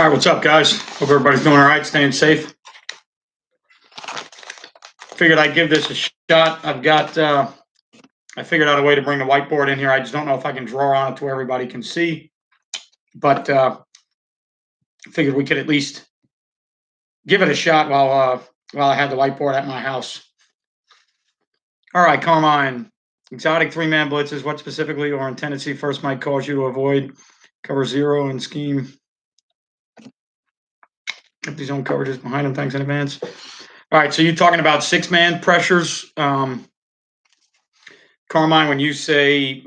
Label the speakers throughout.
Speaker 1: right, what's up, guys? Hope everybody's doing all right, staying safe. Figured I'd give this a shot. I figured out a way to bring the whiteboard in here. I just don't know if I can draw on it to where everybody can see, but figured we could at least give it a shot while I had the whiteboard at my house. All right, Carmine. Exotic three-man blitzes. What specifically or in tendency first might cause you to avoid cover zero and scheme? Empty zone coverages behind them. Thanks in advance. All right, so you're talking about six-man pressures. Carmine, when you say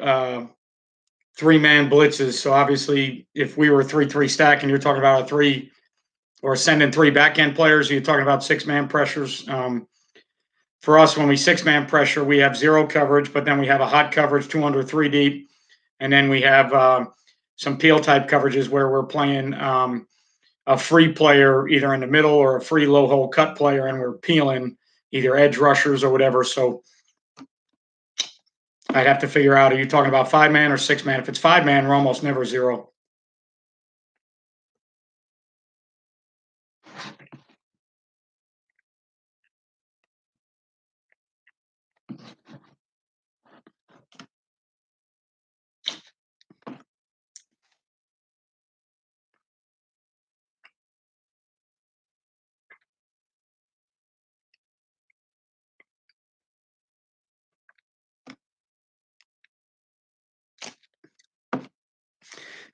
Speaker 1: three-man blitzes, so obviously if we were 3-3 stack and you're talking about a three or sending three back-end players, you're talking about six-man pressures. For us, when we six-man pressure, we have zero coverage, but then we have a hot coverage, 2 under 3 deep, and then we have some peel-type coverages where we're playing a free player either in the middle or a free low-hole cut player, and we're peeling either edge rushers or whatever. So I'd have to figure out, are you talking about five-man or six-man? If it's five-man, we're almost never zero.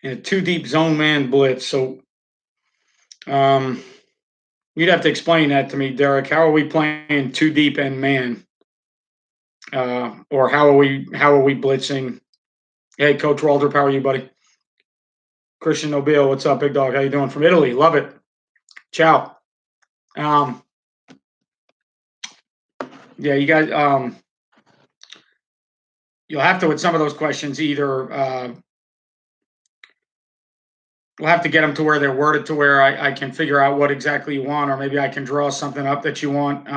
Speaker 1: In a two-deep zone man blitz. So you'd have to explain that to me, Derek. How are we playing two deep and man? Or how are we blitzing? Hey, Coach Waldrop, how are you, buddy? Christian Nobile, what's up, big dog? How you doing? From Italy, love it. Ciao. Yeah, you guys. You'll have to, with some of those questions, either we'll have to get them to where they're worded to where I can figure out what exactly you want, or maybe I can draw something up that you want.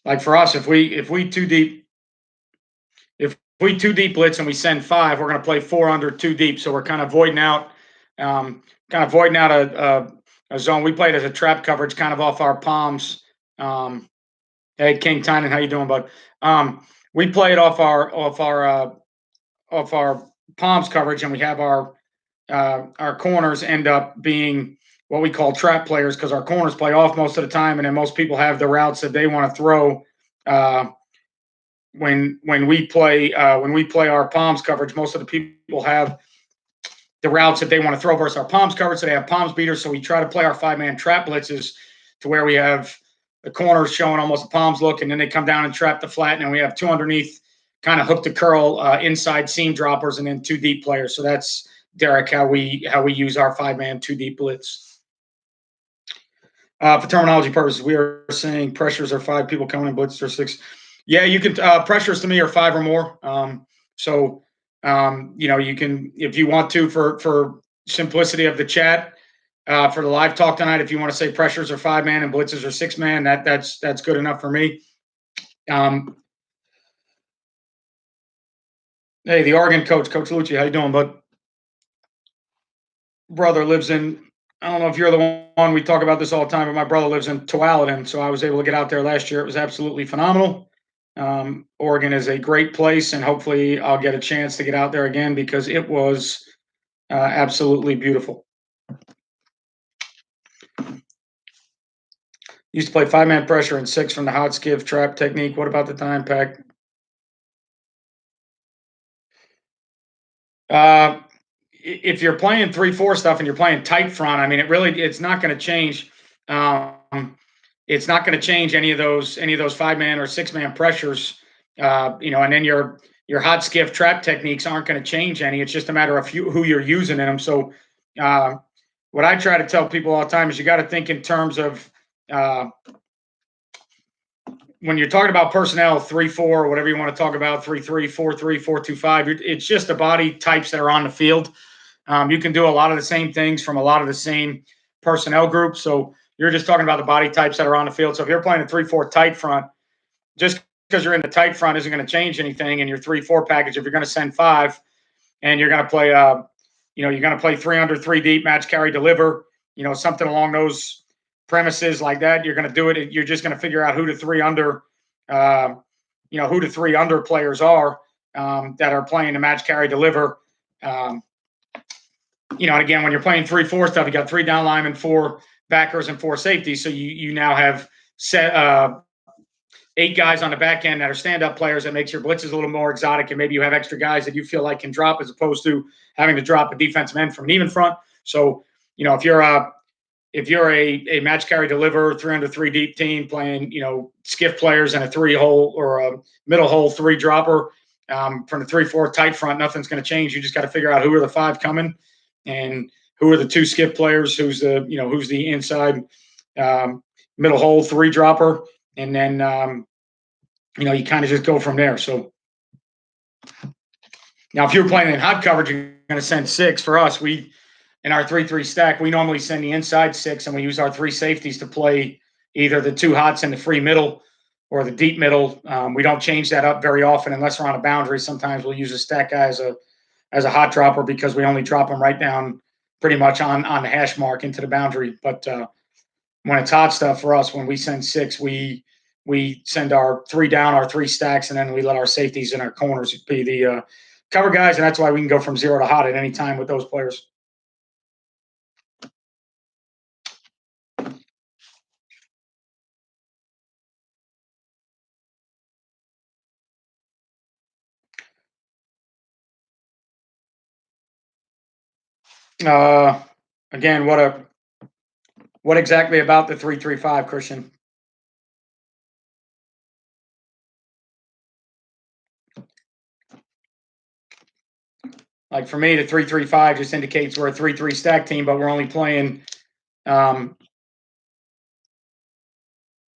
Speaker 1: Like for us, if we two deep blitz and we send five, we're going to play 4 under 2 deep. So we're kind of voiding out a zone. We played as a trap coverage, kind of off our palms. Hey, King Tynan, how you doing, bud? We play it off our palms coverage, and we have our corners end up being what we call trap players, because our corners play off most of the time, and then most people have the routes that they want to throw when we play our palms coverage. Most of the people have the routes that they want to throw versus our palms coverage, so they have palms beaters. So we try to play our five-man trap blitzes to where we have the corners showing almost a palms look, and then they come down and trap the flat, and we have 2 underneath, kind of hook to curl inside seam droppers, and then 2 deep players. So that's, Derek, how we use our five-man 2 deep blitz. For terminology purposes, we are saying pressures are 5 people coming in, blitzes are 6. Yeah, you can pressures to me are 5 or more. You can, if you want to, for simplicity of the chat, for the live talk tonight, if you want to say pressures are 5-man and blitzes are 6-man, that's good enough for me. Hey, the Oregon coach, Coach Lucci, how you doing, bud? Brother lives in, I don't know if you're the one, we talk about this all the time, but my brother lives in Tualatin, so I was able to get out there last year. It was absolutely phenomenal. Oregon is a great place, and hopefully I'll get a chance to get out there again, because it was absolutely beautiful. Used to play 5-man pressure and 6 from the hot skiff trap technique. What about the time pack? If you're playing 3-4 stuff and you're playing tight front, I mean, it's not going to change. It's not going to change any of those 5-man or 6-man pressures. And then your hot skiff trap techniques aren't going to change any. It's just a matter of who you're using in them. So what I try to tell people all the time is you got to think in terms of when you're talking about personnel, 3-4, whatever you want to talk about, 3-3, 4-3, 4-2-5, it's just the body types that are on the field. You can do a lot of the same things from a lot of the same personnel groups. So you're just talking about the body types that are on the field. So if you're playing a 3-4 tight front, just because you're in the tight front isn't going to change anything in your 3-4 package. If you're going to send 5 and you're going to play you're going to play 3 under, 3 deep, match, carry, deliver, something along those premises like that. You're going to do it. You're just going to figure out who the 3 under, who the 3 under players are that are playing the match, carry, deliver. And again, when you're playing 3-4 stuff, you got 3 down linemen, 4 backers, and 4 safeties. So you now have set 8 guys on the back end that are stand-up players. That makes your blitzes a little more exotic, and maybe you have extra guys that you feel like can drop as opposed to having to drop a defensive end from an even front. So, if you're a match, carry, deliver 3 under, 3 deep team playing, skiff players and a 3 hole or a middle hole 3 dropper from the 3-4 tight front, nothing's going to change. You just got to figure out who are the 5 coming and who are the 2 skiff players, who's the inside middle hole 3 dropper. And then, you kind of just go from there. So now if you're playing in hot coverage, you're going to send 6. For us, in our 3-3 stack, we normally send the inside 6, and we use our 3 safeties to play either the 2 hots in the free middle or the deep middle. We don't change that up very often unless we're on a boundary. Sometimes we'll use a stack guy as a hot dropper because we only drop them right down pretty much on the hash mark into the boundary. But when it's hot stuff for us, when we send 6, we send our 3 down, our 3 stacks, and then we let our safeties and our corners be the cover guys, and that's why we can go from 0 to hot at any time with those players. Again, what exactly about the 3-3-5, Christian? Like for me, the 3-3-5 just indicates we're a 3-3 stack team, but we're only playing,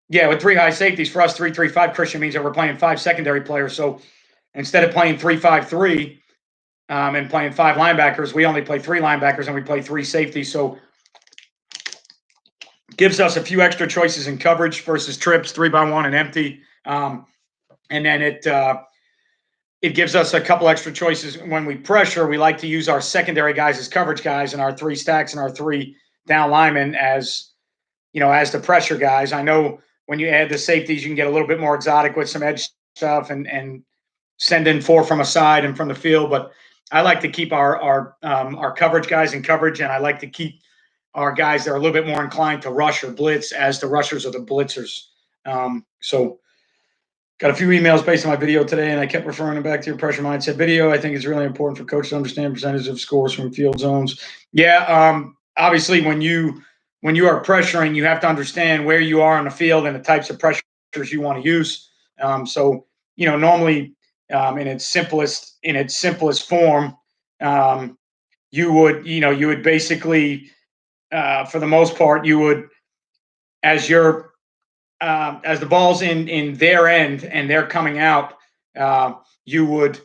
Speaker 1: with 3 high safeties. For us, 3-3-5, Christian, means that we're playing 5 secondary players. So instead of playing 3-5-3 and playing 5 linebackers, we only play 3 linebackers and we play 3 safeties. So gives us a few extra choices in coverage versus trips, 3-by-1 and empty. And then it gives us a couple extra choices when we pressure. We like to use our secondary guys as coverage guys and our 3 stacks and our 3 down linemen as the pressure guys. I know when you add the safeties, you can get a little bit more exotic with some edge stuff and send in 4 from a side and from the field. But I like to keep our coverage guys in coverage, and I like to keep our guys that are a little bit more inclined to rush or blitz as the rushers or the blitzers. So got a few emails based on my video today, and I kept referring them back to your pressure mindset video. I think it's really important for coaches to understand percentage of scores from field zones. Yeah, obviously when you are pressuring, you have to understand where you are on the field and the types of pressures you want to use. So normally in its simplest form, you would basically for the most part, you would, as the ball's in their end and they're coming out, you would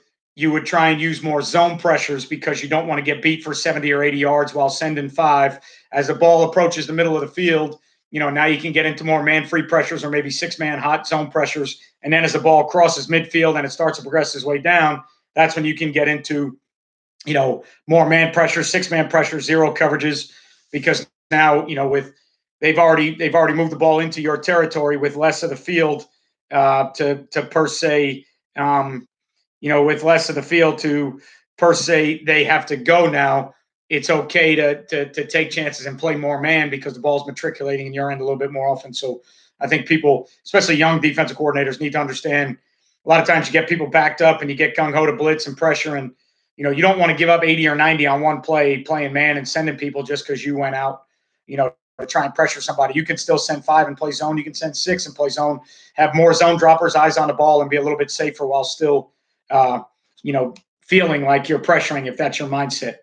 Speaker 1: try and use more zone pressures because you don't want to get beat for 70 or 80 yards while sending 5. As the ball approaches the middle of the field, now you can get into more man-free pressures or maybe 6-man hot zone pressures. And then as the ball crosses midfield and it starts to progress its way down, that's when you can get into, more man pressure, 6-man pressure, 0 coverages, because now, they've already moved the ball into your territory with less of the field to per se, with less of the field to per se, they have to go now. It's okay to take chances and play more man because the ball's matriculating in your end a little bit more often. So I think people, especially young defensive coordinators, need to understand a lot of times you get people backed up and you get gung-ho to blitz and pressure, and you don't want to give up 80 or 90 on one play playing man and sending people just because you went out, to try and pressure somebody. You can still send 5 and play zone. You can send 6 and play zone, have more zone droppers, eyes on the ball, and be a little bit safer while still, feeling like you're pressuring if that's your mindset.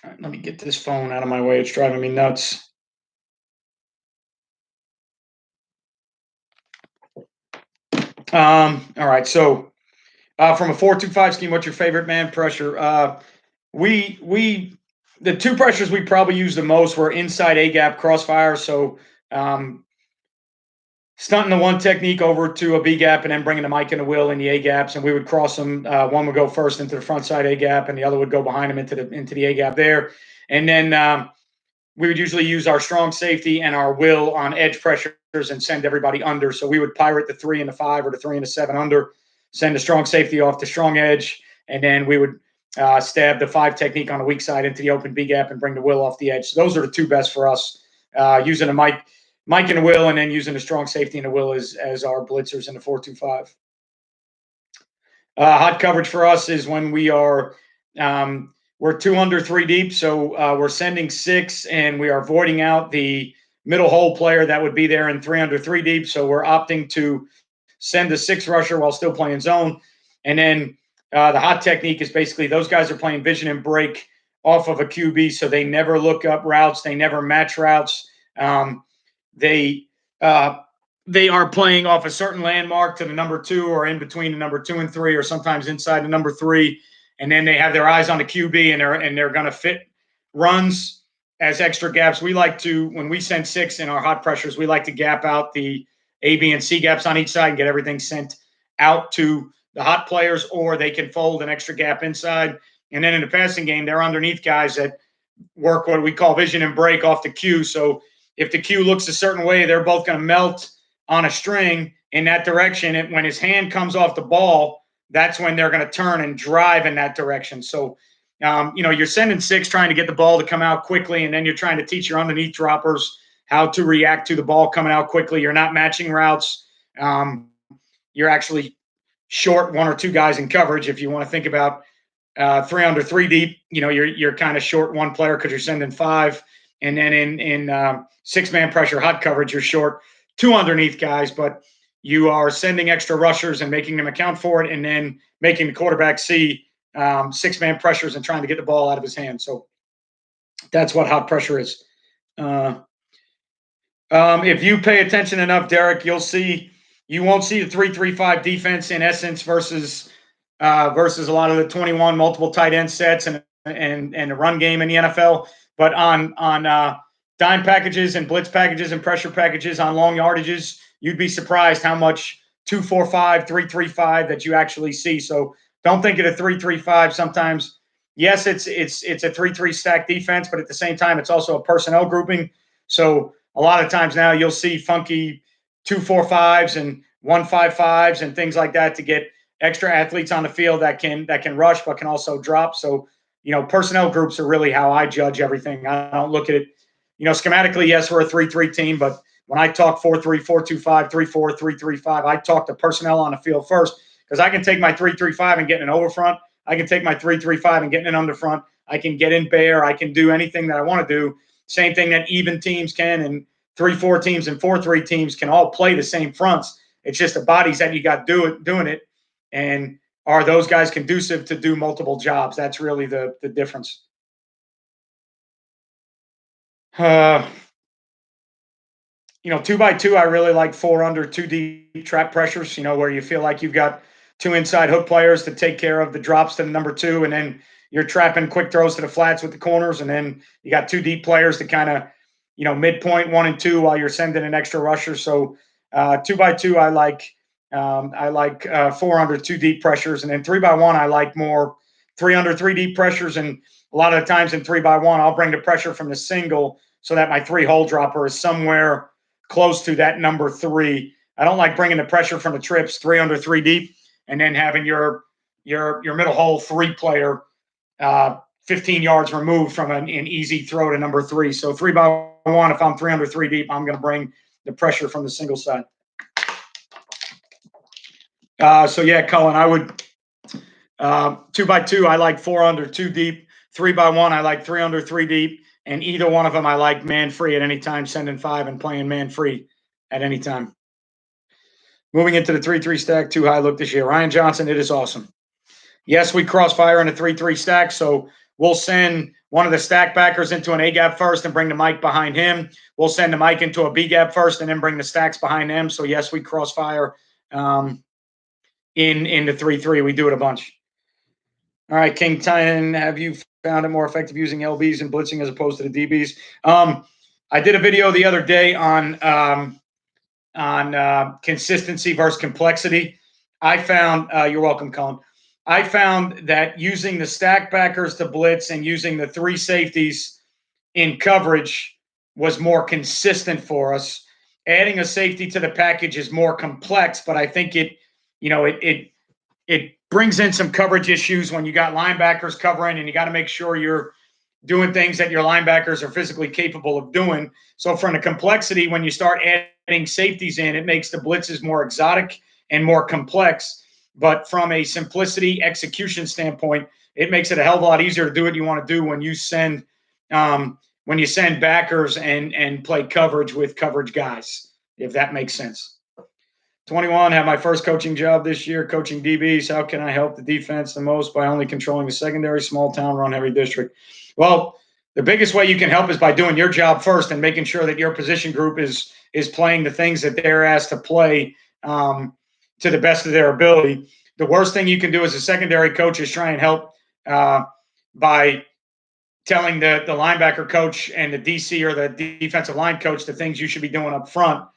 Speaker 1: All right, let me get this phone out of my way. It's driving me nuts. All right. So from a 4-2-5 scheme, what's your favorite man pressure? The 2 pressures we probably use the most were inside A gap crossfire. So stunting the one technique over to a B gap and then bringing the Mike and the Will in the A gaps, and we would cross them. One would go first into the front side A gap, and the other would go behind him into the A gap there. And then we would usually use our strong safety and our Will on edge pressures and send everybody under. So we would pirate the 3 and the 5 or the 3 and the 7 under, send the strong safety off the strong edge, and then we would stab the 5 technique on the weak side into the open B gap and bring the Will off the edge. So those are the two best for us, using a Mike and the Will, and then using the strong safety and the Will as our blitzers in the 4-2-5. Hot coverage for us is when we are we're 2 under 3 deep, so we're sending 6, and we are voiding out the middle hole player that would be there in 3 under 3 deep. So we're opting to send a 6 rusher while still playing zone, and then the hot technique is basically those guys are playing vision and break off of a QB, so they never look up routes, they never match routes. They are playing off a certain landmark to the number 2 or in between the number 2 and 3, or sometimes inside the number 3, and then they have their eyes on the QB, and they're going to fit runs as extra gaps. We like to, when we send 6 in our hot pressures, we like to gap out the A, B, and C gaps on each side and get everything sent out to the hot players, or they can fold an extra gap inside. And then in the passing game, they're underneath guys that work what we call vision and break off the Q. So if the Q looks a certain way, they're both going to melt on a string in that direction. And when his hand comes off the ball, that's when they're going to turn and drive in that direction. So, you're sending 6 trying to get the ball to come out quickly, and then you're trying to teach your underneath droppers how to react to the ball coming out quickly. You're not matching routes. You're actually short 1 or 2 guys in coverage. If you want to think about 3 under 3 deep, you're kind of short 1 player because you're sending 5. And then in 6-man pressure hot coverage, you're short 2 underneath guys, but you are sending extra rushers and making them account for it, and then making the quarterback see 6-man pressures and trying to get the ball out of his hand. So that's what hot pressure is. If you pay attention enough, Derek, you won't see the 3-3-5 defense in essence versus a lot of the 21 multiple tight end sets and the run game in the NFL. But on dime packages and blitz packages and pressure packages on long yardages, you'd be surprised how much 2-4-5, 3-3-5 that you actually see. So don't think of a 3-3-5 sometimes. Yes, it's a 3-3 stack defense, but at the same time, it's also a personnel grouping. So a lot of times now you'll see funky 2-4-5s and 1-5-5s and things like that to get extra athletes on the field that can rush but can also drop. So, personnel groups are really how I judge everything. I don't look at it, schematically. Yes, we're a 3-3 team, but when I talk 4-3, 4-2-5, 3-4, 3-3-5, I talk to personnel on the field first, because I can take my 3-3-5 and get in an overfront. I can take my 3-3-5 and get in an underfront. I can get in bear. I can do anything that I want to do. Same thing that even teams can, and 3-4 teams and 4-3 teams can all play the same fronts. It's just the bodies that you got doing it, and are those guys conducive to do multiple jobs? That's really the difference. 2x2, I really like 4 under 2 deep trap pressures, where you feel like you've got 2 inside hook players to take care of the drops to the number 2, and then you're trapping quick throws to the flats with the corners, and then you got 2 deep players to kind of, midpoint 1 and 2 while you're sending an extra rusher. So 2x2, I like 4 under 2 deep pressures, and then 3x1, I like more 3 under 3 deep pressures. And a lot of the times in 3x1, I'll bring the pressure from the single so that my 3 hole dropper is somewhere close to that number 3. I don't like bringing the pressure from the trips 3 under 3 deep and then having your middle hole 3 player 15 yards removed from an easy throw to number 3. So 3x1, if I'm 3 under 3 deep, I'm going to bring the pressure from the single side. So yeah, Cullen, I would 2x2, I like 4 under 2 deep. 3x1, I like 3 under 3 deep. And either one of them, I like man free at any time, sending 5 and playing man free at any time. Moving into the 3-3 stack, 2 high look this year. Ryan Johnson, it is awesome. Yes, we crossfire in a 3-3 stack, so we'll send one of the stack backers into an A gap first and bring the Mike behind him. We'll send the Mike into a B gap first and then bring the stacks behind them. So yes, we crossfire in the 3-3. We do it a bunch. All right, King Tynan, have you found it more effective using LBs and blitzing as opposed to the DBs? I did a video the other day on consistency versus complexity. I found, you're welcome, Colin. I found that using the stack backers to blitz and using the three safeties in coverage was more consistent for us. Adding a safety to the package is more complex, but I think it brings in some coverage issues when you got linebackers covering, and you got to make sure you're doing things that your linebackers are physically capable of doing. So from the complexity, when you start adding safeties in, it makes the blitzes more exotic and more complex. But from a simplicity execution standpoint, it makes it a hell of a lot easier to do what you want to do when you send backers and play coverage with coverage guys, if that makes sense. 21, have my first coaching job this year, coaching DBs. How can I help the defense the most? By only controlling the secondary, small town, run heavy district. Well, the biggest way you can help is by doing your job first and making sure that your position group is playing the things that they're asked to play to the best of their ability. The worst thing you can do as a secondary coach is try and help by telling the linebacker coach and the DC or the defensive line coach the things you should be doing up front.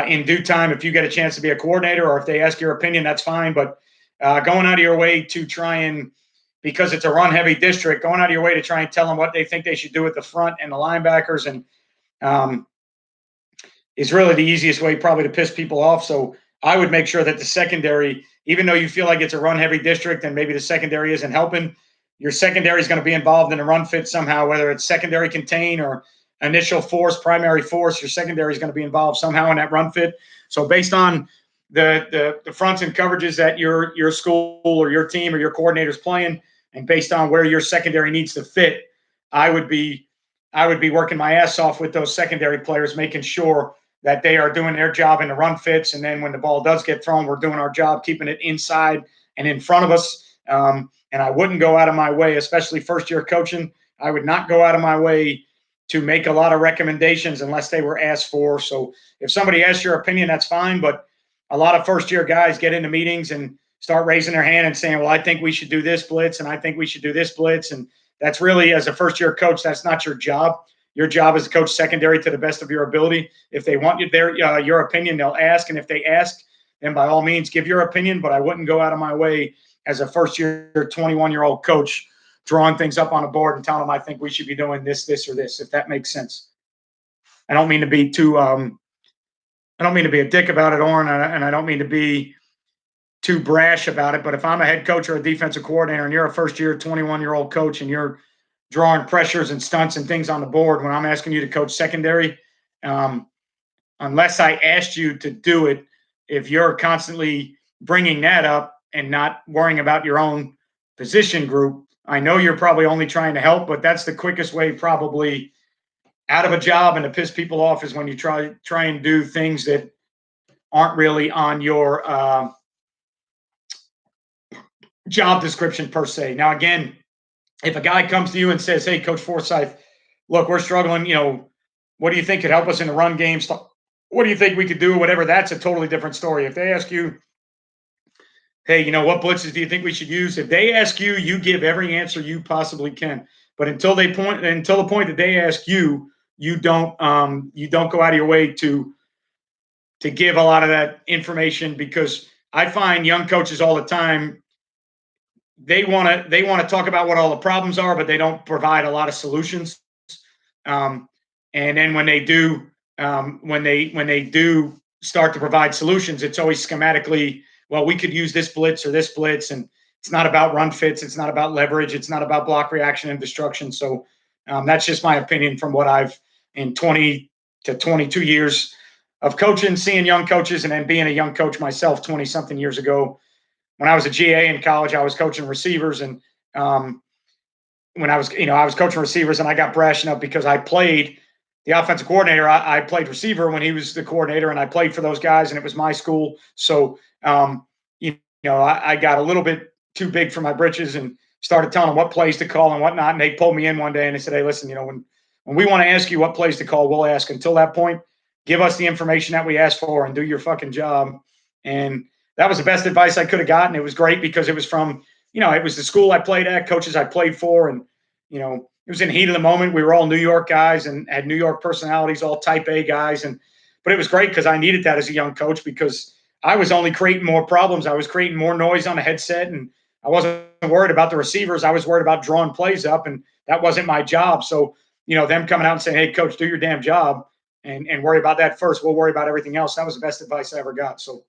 Speaker 1: In due time, if you get a chance to be a coordinator or if they ask your opinion, that's fine. But going out of your way to try and, because it's a run-heavy district, going out of your way to try and tell them what they think they should do at the front and the linebackers and is really the easiest way probably to piss people off. So I would make sure that the secondary, even though you feel like it's a run-heavy district and maybe the secondary isn't helping, your secondary is going to be involved in a run fit somehow, whether it's secondary contain or initial force, primary force. Your secondary is going to be involved somehow in that run fit. So based on the fronts and coverages that your school or your team or your coordinator is playing, and based on where your secondary needs to fit, I would be working my ass off with those secondary players, making sure that they are doing their job in the run fits. And then when the ball does get thrown, we're doing our job, keeping it inside and in front of us. And I wouldn't go out of my way, especially first-year coaching. I would not go out of my way to make a lot of recommendations unless they were asked for. So if somebody asks your opinion, that's fine. But a lot of first-year guys get into meetings and start raising their hand and saying, well, I think we should do this blitz, and I think we should do this blitz. And that's really, as a first-year coach, that's not your job. Your job is to coach secondary to the best of your ability. If they want your opinion, they'll ask. And if they ask, then by all means, give your opinion. But I wouldn't go out of my way as a first-year 21-year-old coach drawing things up on a board and telling them I think we should be doing this, this, or this, if that makes sense. I don't mean to be too I don't mean to be a dick about it, Oren, and I don't mean to be too brash about it, but if I'm a head coach or a defensive coordinator and you're a first-year 21-year-old coach and you're drawing pressures and stunts and things on the board when I'm asking you to coach secondary, unless I asked you to do it, if you're constantly bringing that up and not worrying about your own position group, I know you're probably only trying to help, but that's the quickest way probably out of a job and to piss people off is when you try and do things that aren't really on your job description per se. Now, again, if a guy comes to you and says, hey, Coach Forsyth, look, we're struggling, what do you think could help us in the run game? What do you think we could do? Whatever, that's a totally different story. If they ask you, hey, what blitzes do you think we should use? If they ask you, you give every answer you possibly can. But until the point that they ask you, you don't go out of your way to give a lot of that information, because I find young coaches all the time, they want to talk about what all the problems are, but they don't provide a lot of solutions. And then when they do start to provide solutions, it's always schematically, well, we could use this blitz or this blitz, and it's not about run fits, it's not about leverage, it's not about block reaction and destruction. So that's just my opinion from what I've in 20 to 22 years of coaching, seeing young coaches, and then being a young coach myself 20 something years ago. When I was a GA in college, I was coaching receivers, and when I was coaching receivers, and I got brashing up because I played the offensive coordinator. I played receiver when he was the coordinator, and I played for those guys, and it was my school. So, I got a little bit too big for my britches and started telling them what plays to call and whatnot. And they pulled me in one day and they said, hey, listen, when we want to ask you what plays to call, we'll ask. Until that point, give us the information that we asked for and do your fucking job. And that was the best advice I could have gotten. It was great because it was from, it was the school I played at, coaches I played for. And, it was in the heat of the moment. We were all New York guys and had New York personalities, all type A guys. And But it was great because I needed that as a young coach because I was only creating more problems. I was creating more noise on the headset, and I wasn't worried about the receivers. I was worried about drawing plays up, and that wasn't my job. So, them coming out and saying, "Hey, coach, do your damn job and worry about that first. We'll worry about everything else." That was the best advice I ever got. So,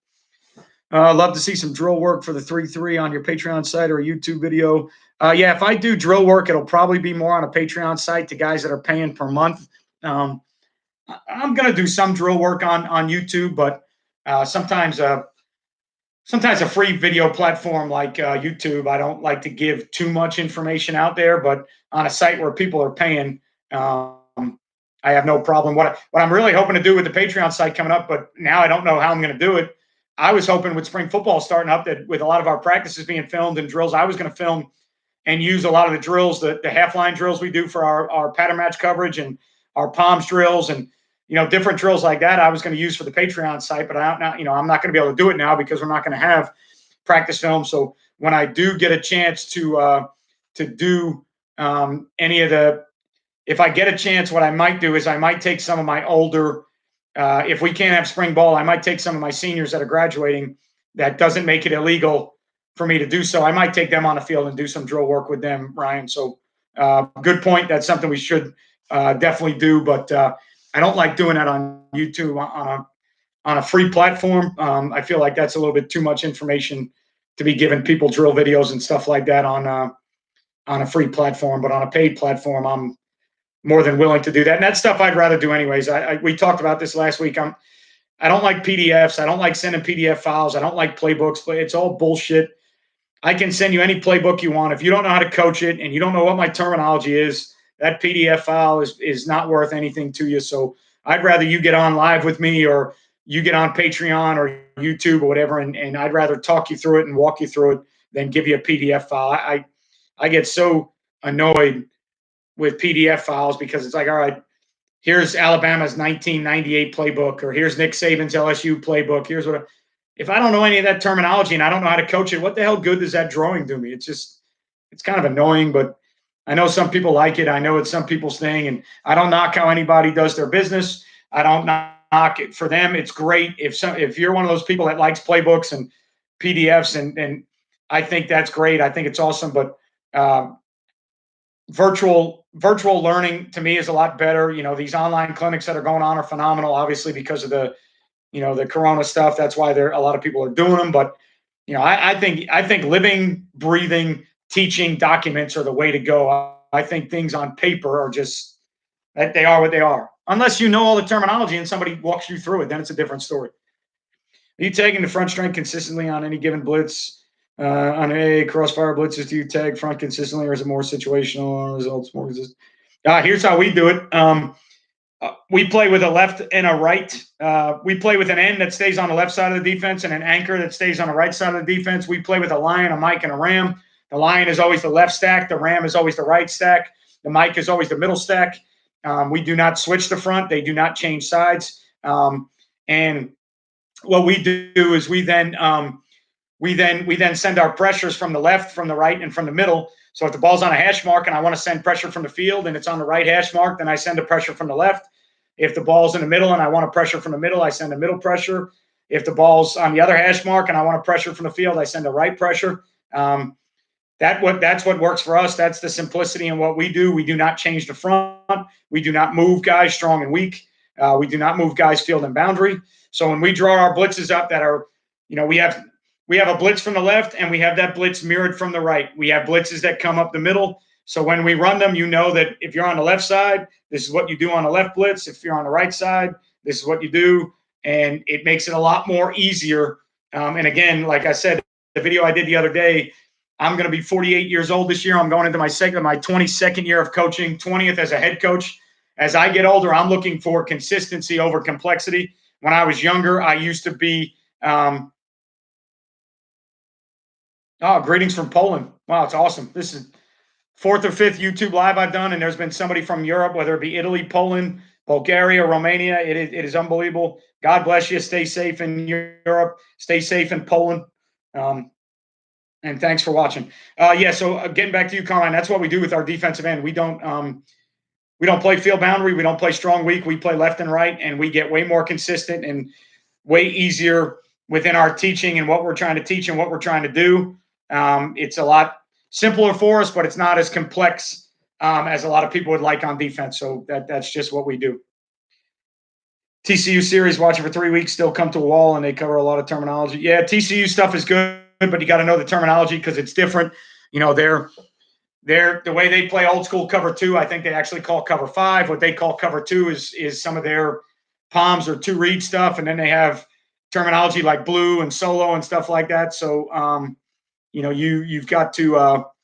Speaker 1: love to see some drill work for the 3-3 on your Patreon site or a YouTube video. Yeah, if I do drill work, it'll probably be more on a Patreon site to guys that are paying per month. I'm going to do some drill work on YouTube, but sometimes a free video platform like YouTube, I don't like to give too much information out there. But on a site where people are paying, I have no problem. What I'm really hoping to do with the Patreon site coming up, but now I don't know how I'm going to do it. I was hoping with spring football starting up that with a lot of our practices being filmed and drills, I was going to film and use a lot of the drills, the half line drills we do for our pattern match coverage and our palms drills and different drills like that. I was going to use for the Patreon site, but I'm not going to be able to do it now because we're not going to have practice film. So when I do get a chance to do any of the, if I get a chance, what I might do is I might take some of my older. If we can't have spring ball, I might take some of my seniors that are graduating. That doesn't make it illegal for me to do so. I might take them on the field and do some drill work with them, Ryan. So good point. That's something we should definitely do. But I don't like doing that on YouTube on a free platform. I feel like that's a little bit too much information to be giving people drill videos and stuff like that on a free platform. But on a paid platform, I'm more than willing to do that. And that's stuff I'd rather do anyways. We talked about this last week. I don't like PDFs. I don't like sending PDF files. I don't like playbooks. It's all bullshit. I can send you any playbook you want. If you don't know how to coach it and you don't know what my terminology is, that PDF file is not worth anything to you. So I'd rather you get on live with me or you get on Patreon or YouTube or whatever, and I'd rather talk you through it and walk you through it than give you a PDF file. I get so annoyed with PDF files because it's like, all right, here's Alabama's 1998 playbook, or here's Nick Saban's LSU playbook. Here's what. If I don't know any of that terminology and I don't know how to coach it, what the hell good does that drawing do me? It's kind of annoying, but I know some people like it. I know it's some people's thing, and I don't knock how anybody does their business. I don't knock it for them. It's great if you're one of those people that likes playbooks and PDFs, and I think that's great. I think it's awesome, but virtual learning to me is a lot better. These online clinics that are going on are phenomenal, obviously because of the Corona stuff. That's why a lot of people are doing them. But I think living, breathing, teaching documents are the way to go. I think things on paper are just that they are what they are. Unless you know all the terminology and somebody walks you through it, then it's a different story. Are you tagging the front strength consistently on any given blitz? On a crossfire blitzes, do you tag front consistently, or is it more situational results? More consistent? Here's how we do it. We play with a left and a right. We play with an end that stays on the left side of the defense and an anchor that stays on the right side of the defense. We play with a lion, a Mike, and a ram. The lion is always the left stack. The ram is always the right stack. The Mike is always the middle stack. We do not switch the front. They do not change sides. And what we do is we then send our pressures from the left, from the right, and from the middle. So if the ball's on a hash mark and I want to send pressure from the field and it's on the right hash mark, then I send a pressure from the left. If the ball's in the middle and I want a pressure from the middle, I send a middle pressure. If the ball's on the other hash mark and I want a pressure from the field, I send a right pressure. That's what works for us. That's the simplicity in what we do. We do not change the front. We do not move guys strong and weak. We do not move guys field and boundary. So when we draw our blitzes up that are, we have a blitz from the left and we have that blitz mirrored from the right. We have blitzes that come up the middle. So when we run them, that if you're on the left side, this is what you do on the left blitz. If you're on the right side, this is what you do. And it makes it a lot more easier. And again, like I said, the video I did the other day, I'm going to be 48 years old this year. I'm going into my 22nd year of coaching, 20th as a head coach. As I get older, I'm looking for consistency over complexity. When I was younger, I used to be greetings from Poland. Wow, it's awesome. This is 4th or 5th YouTube live I've done, and there's been somebody from Europe, whether it be Italy, Poland, Bulgaria, Romania. It is unbelievable. God bless you. Stay safe in Europe. Stay safe in Poland. And thanks for watching. So getting back to you, Carmine, that's what we do with our defensive end. We don't we don't play field boundary. We don't play strong weak. We play left and right, and we get way more consistent and way easier within our teaching and what we're trying to teach and what we're trying to do. It's a lot simpler for us, but it's not as complex as a lot of people would like on defense. So that's just what we do. TCU series, watching for 3 weeks, still come to a wall, and they cover a lot of terminology. Yeah, TCU stuff is good, but you got to know the terminology because it's different. You know, they're the way they play old school cover two. I think they actually call cover five. What they call cover two is some of their palms or two read stuff, and then they have terminology like blue and solo and stuff like that. So, you know, you've got to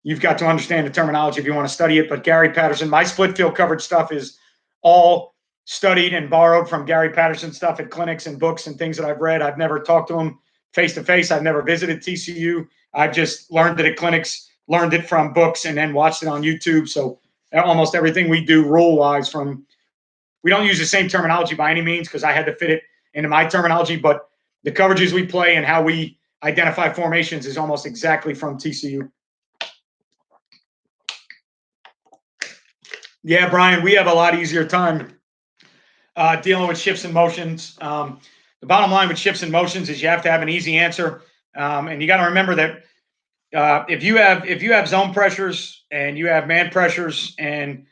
Speaker 1: understand the terminology if you want to study it. But Gary Patterson, my split field coverage stuff is all studied and borrowed from Gary Patterson stuff at clinics and books and things that I've read. I've never talked to him face to face. I've never visited TCU. I've just learned it at clinics, learned it from books, and then watched it on YouTube. So almost everything we do rule wise we don't use the same terminology by any means because I had to fit it into my terminology, but the coverages we play and how we identify formations is almost exactly from TCU. Yeah, Brian, we have a lot easier time dealing with shifts and motions. The bottom line with shifts and motions is you have to have an easy answer, and you got to remember that if you have zone pressures and you have man pressures, and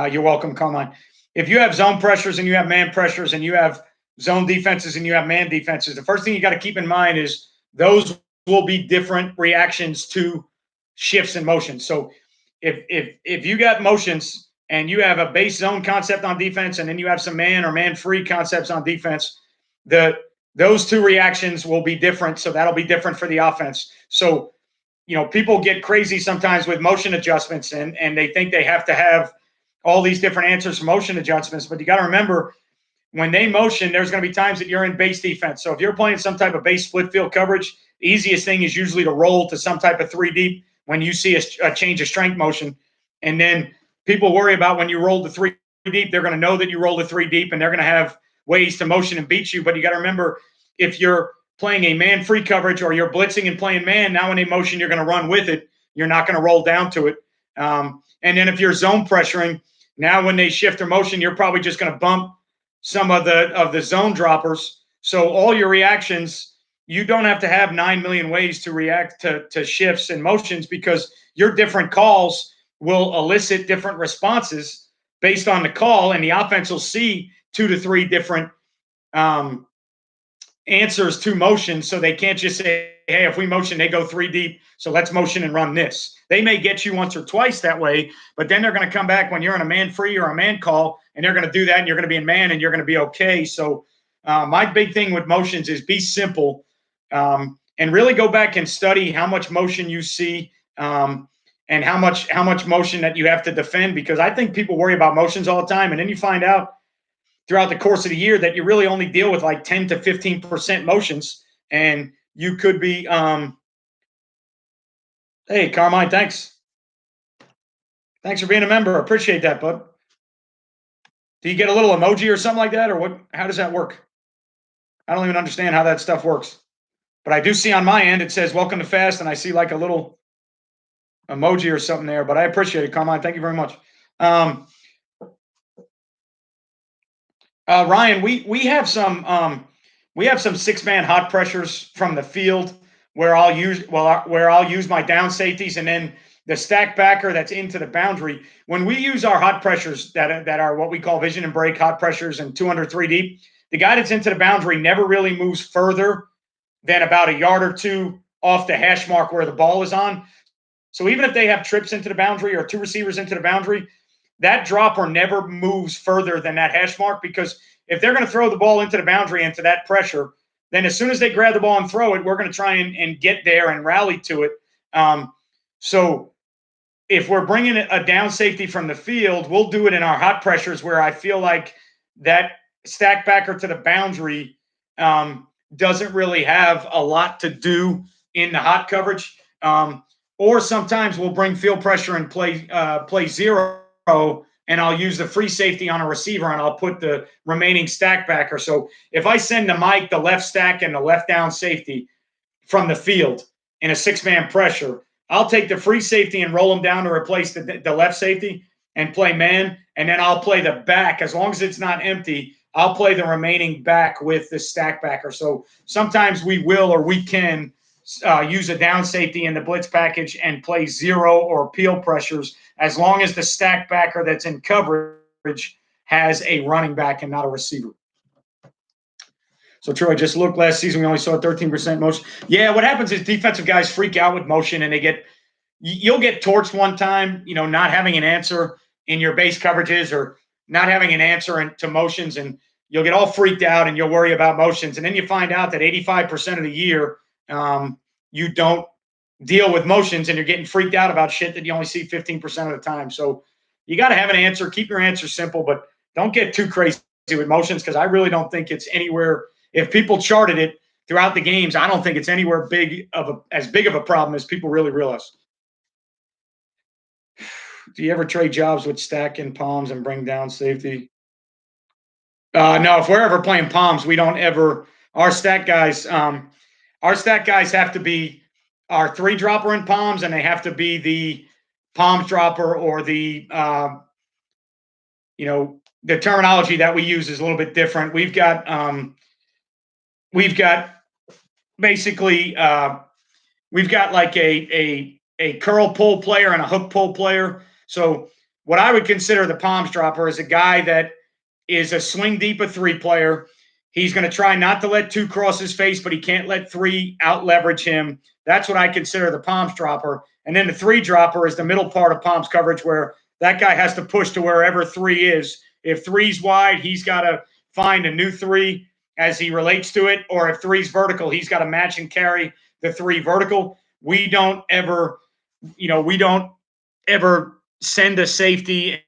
Speaker 1: you're welcome, Carmine. If you have zone pressures and you have man pressures and you have zone defenses and you have man defenses, the first thing you got to keep in mind is those will be different reactions to shifts and motions. So if you got motions and you have a base zone concept on defense, and then you have some man or man-free concepts on defense, those two reactions will be different. So that'll be different for the offense. So, you know, people get crazy sometimes with motion adjustments, and they think they have to have all these different answers for motion adjustments. But you got to remember, when they motion, there's going to be times that you're in base defense. So if you're playing some type of base split field coverage, the easiest thing is usually to roll to some type of 3 deep when you see a change of strength motion. And then people worry about when you roll the 3 deep, they're going to know that you roll the 3 deep, and they're going to have ways to motion and beat you. But you got to remember, if you're playing a man-free coverage or you're blitzing and playing man, now when they motion, you're going to run with it. You're not going to roll down to it. And then if you're zone pressuring, now when they shift their motion, you're probably just going to bump some of the zone droppers. So all your reactions, you don't have to have 9 million ways to react to shifts and motions, because your different calls will elicit different responses based on the call, and the offense will see 2 to 3 different answers to motion. So they can't just say, hey, if we motion, they go 3 deep, so let's motion and run this. They may get you once or twice that way, but then they're going to come back when you're in a man free or a man call, and they're going to do that, and you're going to be in man, and you're going to be okay. So my big thing with motions is be simple, and really go back and study how much motion you see, and how much motion that you have to defend, because I think people worry about motions all the time, and then you find out throughout the course of the year that you really only deal with like 10 to 15% motions, and you could be hey, Carmine, thanks for being a member. Appreciate that, bud. Do you get a little emoji or something like that, or what? How does that work? I don't even understand how that stuff works, but I do see on my end it says welcome to fast, and I see like a little emoji or something there, but I appreciate it, Carmine. Thank you very much. Ryan, we have some 6-man hot pressures from the field where I'll use my down safeties, and then the stack backer that's into the boundary. When we use our hot pressures that are what we call vision and break hot pressures and 203 deep, the guy that's into the boundary never really moves further than about a yard or two off the hash mark where the ball is on. So even if they have trips into the boundary or 2 receivers into the boundary, that dropper never moves further than that hash mark, because if they're going to throw the ball into the boundary, into that pressure, then as soon as they grab the ball and throw it, we're going to try and get there and rally to it. So if we're bringing a down safety from the field, we'll do it in our hot pressures, where I feel like that stack backer to the boundary doesn't really have a lot to do in the hot coverage. Or sometimes we'll bring field pressure and play zero, and I'll use the free safety on a receiver, and I'll put the remaining stack backer. So if I send to Mike the left stack and the left down safety from the field in a 6-man pressure, I'll take the free safety and roll him down to replace the left safety. and play man, and then I'll play the back. As long as it's not empty, I'll play the remaining back with the stack backer. So sometimes we will or we can use a down safety in the blitz package and play zero or peel pressures as long as the stack backer that's in coverage has a running back and not a receiver. So, Troy, just look last season, we only saw 13% motion. Yeah, what happens is defensive guys freak out with motion and you'll get torched one time, not having an answer in your base coverages or not having an answer to motions, and you'll get all freaked out and you'll worry about motions. And then you find out that 85% of the year you don't deal with motions and you're getting freaked out about shit that you only see 15% of the time. So you got to have an answer. Keep your answer simple, but don't get too crazy with motions because I really don't think it's anywhere. If people charted it throughout the games, I don't think it's anywhere as big of a problem as people really realize. Do you ever trade jobs with stack in palms and bring down safety? No, if we're ever playing palms, we don't ever. Our stack guys have to be our 3-dropper in palms, and they have to be the palms dropper or the the terminology that we use is a little bit different. We've got basically we've got like a curl pull player and a hook pull player. So what I would consider the palms dropper is a guy that is a swing deep a 3 player. He's going to try not to let 2 cross his face, but he can't let 3 out leverage him. That's what I consider the palms dropper. And then the 3 dropper is the middle part of palms coverage where that guy has to push to wherever 3 is. If 3's wide, he's got to find a new 3 as he relates to it. Or if 3's vertical, he's got to match and carry the 3 vertical. We don't ever send a safety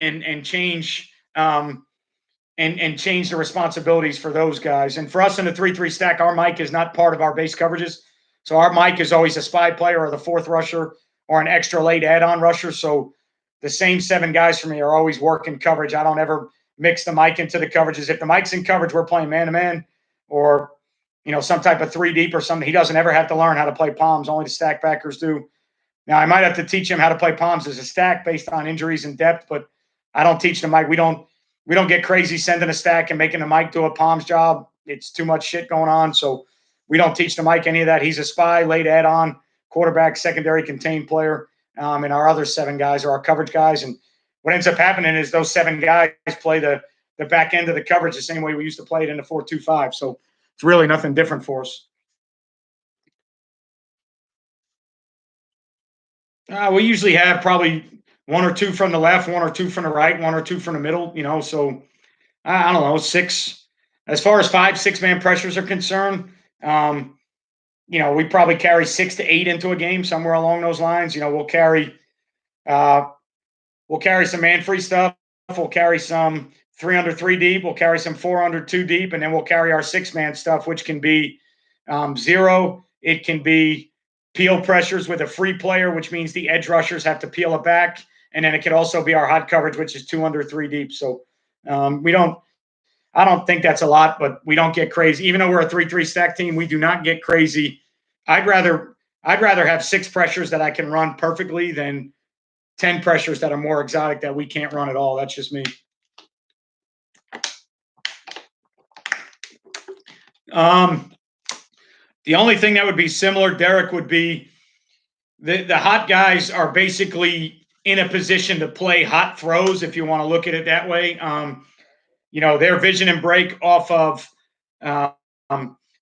Speaker 1: and change and change the responsibilities for those guys. And for us in the 3-3 stack, our Mike is not part of our base coverages. So our Mike is always a spy player or the 4th rusher or an extra late add-on rusher. So the same 7 guys for me are always working coverage. I don't ever mix the Mike into the coverages. If the Mike's in coverage, we're playing man-to-man or, some type of 3 deep or something. He doesn't ever have to learn how to play palms. Only the stack backers do. Now, I might have to teach him how to play palms as a stack based on injuries and depth, but I don't teach the Mike. We don't get crazy sending a stack and making the Mike do a palms job. It's too much shit going on. So we don't teach the Mike any of that. He's a spy, late add-on, quarterback, secondary contained player. And our other 7 guys are our coverage guys. And what ends up happening is those 7 guys play the back end of the coverage the same way we used to play it in the 4-2-5. So it's really nothing different for us. We usually have probably 1 or 2 from the left, 1 or 2 from the right, 1 or 2 from the middle, so I don't know, 6. As far as 5, 6-man pressures are concerned, we probably carry 6 to 8 into a game, somewhere along those lines. We'll carry some man-free stuff. We'll carry some 3 under 3 deep. We'll carry some 4 under 2 deep, and then we'll carry our 6-man stuff, which can be 0. It can be peel pressures with a free player, which means the edge rushers have to peel it back. And then it could also be our hot coverage, which is 2 under 3 deep. So I don't think that's a lot, but we don't get crazy. Even though we're a 3-3 stack team, we do not get crazy. I'd rather have 6 pressures that I can run perfectly than 10 pressures that are more exotic that we can't run at all. That's just me. The only thing that would be similar, Derek, would be the hot guys are basically in a position to play hot throws, if you want to look at it that way. Their vision and break off of the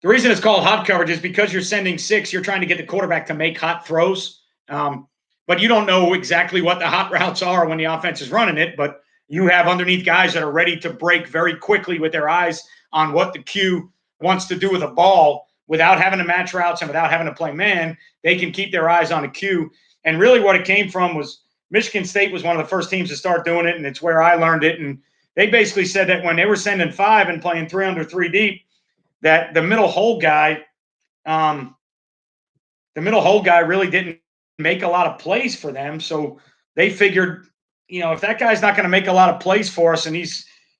Speaker 1: reason it's called hot coverage is because you're sending 6, you're trying to get the quarterback to make hot throws. But you don't know exactly what the hot routes are when the offense is running it, but you have underneath guys that are ready to break very quickly with their eyes on what the Q wants to do with a ball without having to match routes and without having to play man. They can keep their eyes on a Q. And really what it came from was Michigan State was one of the first teams to start doing it, and it's where I learned it. And they basically said that when they were sending 5 and playing 3 under 3 deep, that the middle hole guy really didn't make a lot of plays for them. So they figured, if that guy's not going to make a lot of plays for us, and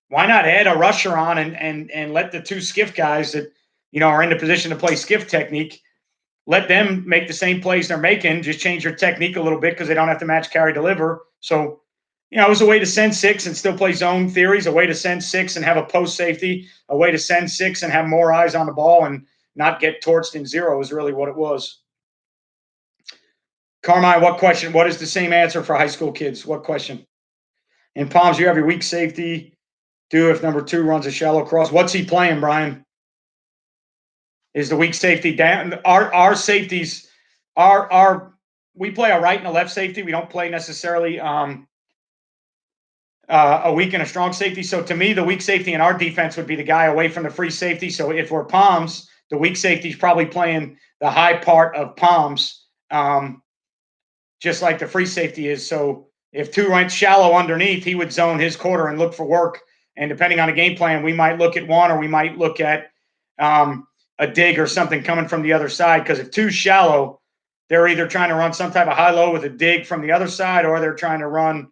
Speaker 1: why not add a rusher on and let the 2 skiff guys that, are in the position to play skiff technique, let them make the same plays they're making, just change your technique a little bit because they don't have to match, carry, deliver. So, it was a way to send six and still play zone theories, a way to send six and have a post safety, a way to send six and have more eyes on the ball and not get torched in zero is really what it was. Carmine, what question? What is the same answer for high school kids? What question? In Palms, you have your weak safety. Do if number 2 runs a shallow cross. What's he playing, Brian? Is the weak safety down? Our safeties, we play a right and a left safety. We don't play necessarily a weak and a strong safety. So to me, the weak safety in our defense would be the guy away from the free safety. So if we're Palms, the weak safety is probably playing the high part of Palms, just like the free safety is. So if 2 went shallow underneath, he would zone his quarter and look for work. And depending on the game plan, we might look at 1 or we might look at a dig or something coming from the other side. Because if 2's shallow, they're either trying to run some type of high-low with a dig from the other side, or they're trying to run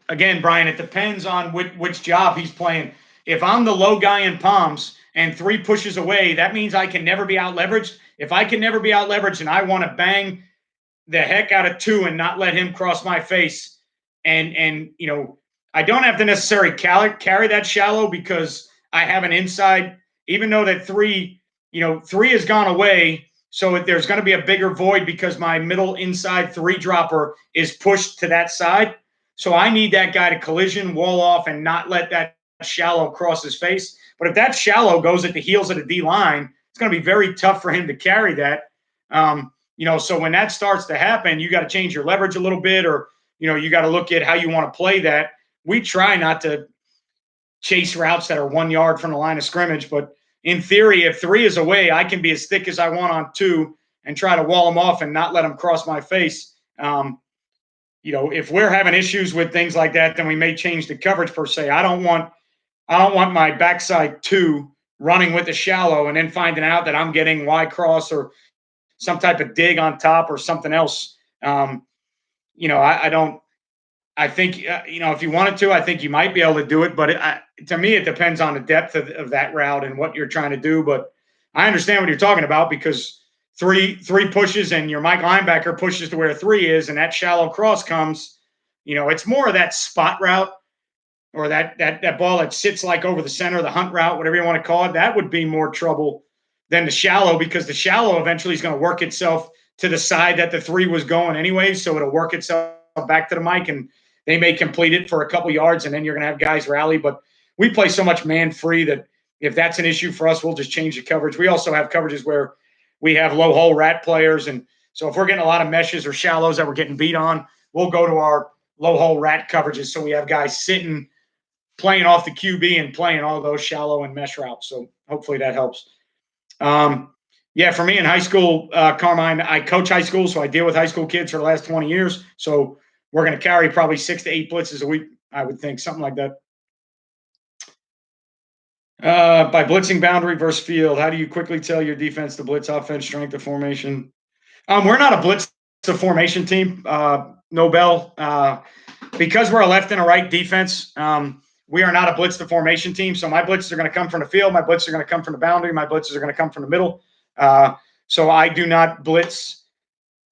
Speaker 1: again, Brian, it depends on which job he's playing. If I'm the low guy in Palms and 3 pushes away, that means I can never be out leveraged. If I can never be out leveraged and I want to bang the heck out of 2 and not let him cross my face, and I don't have to necessarily carry that shallow because I have an inside, even though that 3 has gone away. So there's going to be a bigger void because my middle inside 3 dropper is pushed to that side. So I need that guy to collision, wall off, and not let that shallow cross his face. But if that shallow goes at the heels of the D line, it's going to be very tough for him to carry that. So when that starts to happen, you got to change your leverage a little bit, or you got to look at how you want to play that. We try not to chase routes that are 1 yard from the line of scrimmage, but in theory, if 3 is away, I can be as thick as I want on 2 and try to wall them off and not let them cross my face. If we're having issues with things like that, then we may change the coverage per se. I don't want my backside 2 running with the shallow and then finding out that I'm getting Y cross or some type of dig on top or something else. I don't. I think if you wanted to, I think you might be able to do it. But to me, it depends on the depth of that route and what you're trying to do. But I understand what you're talking about, because three pushes and your Mike linebacker pushes to where 3 is, and that shallow cross comes. It's more of that spot route, or that ball that sits like over the center, the hunt route, whatever you want to call it. That would be more trouble than the shallow, because the shallow eventually is going to work itself to the side that the 3 was going anyway. So it'll work itself back to the Mike, and they may complete it for a couple yards, and then you're going to have guys rally. But we play so much man free that if that's an issue for us, we'll just change the coverage. We also have coverages where we have low hole rat players. And so if we're getting a lot of meshes or shallows that we're getting beat on, we'll go to our low hole rat coverages. So we have guys sitting, playing off the QB and playing all those shallow and mesh routes. So hopefully that helps. For me in high school, Carmine, I coach high school, so I deal with high school kids for the last 20 years. So we're going to carry probably 6 to 8 blitzes a week, I would think, something like that. By blitzing boundary versus field, how do you quickly tell your defense to blitz offense, strength of formation? We're not a blitz to formation team, Nobel. Because we're a left and a right defense, we are not a blitz to formation team. So my blitzes are going to come from the field. My blitzes are going to come from the boundary. My blitzes are going to come from the middle. So I do not blitz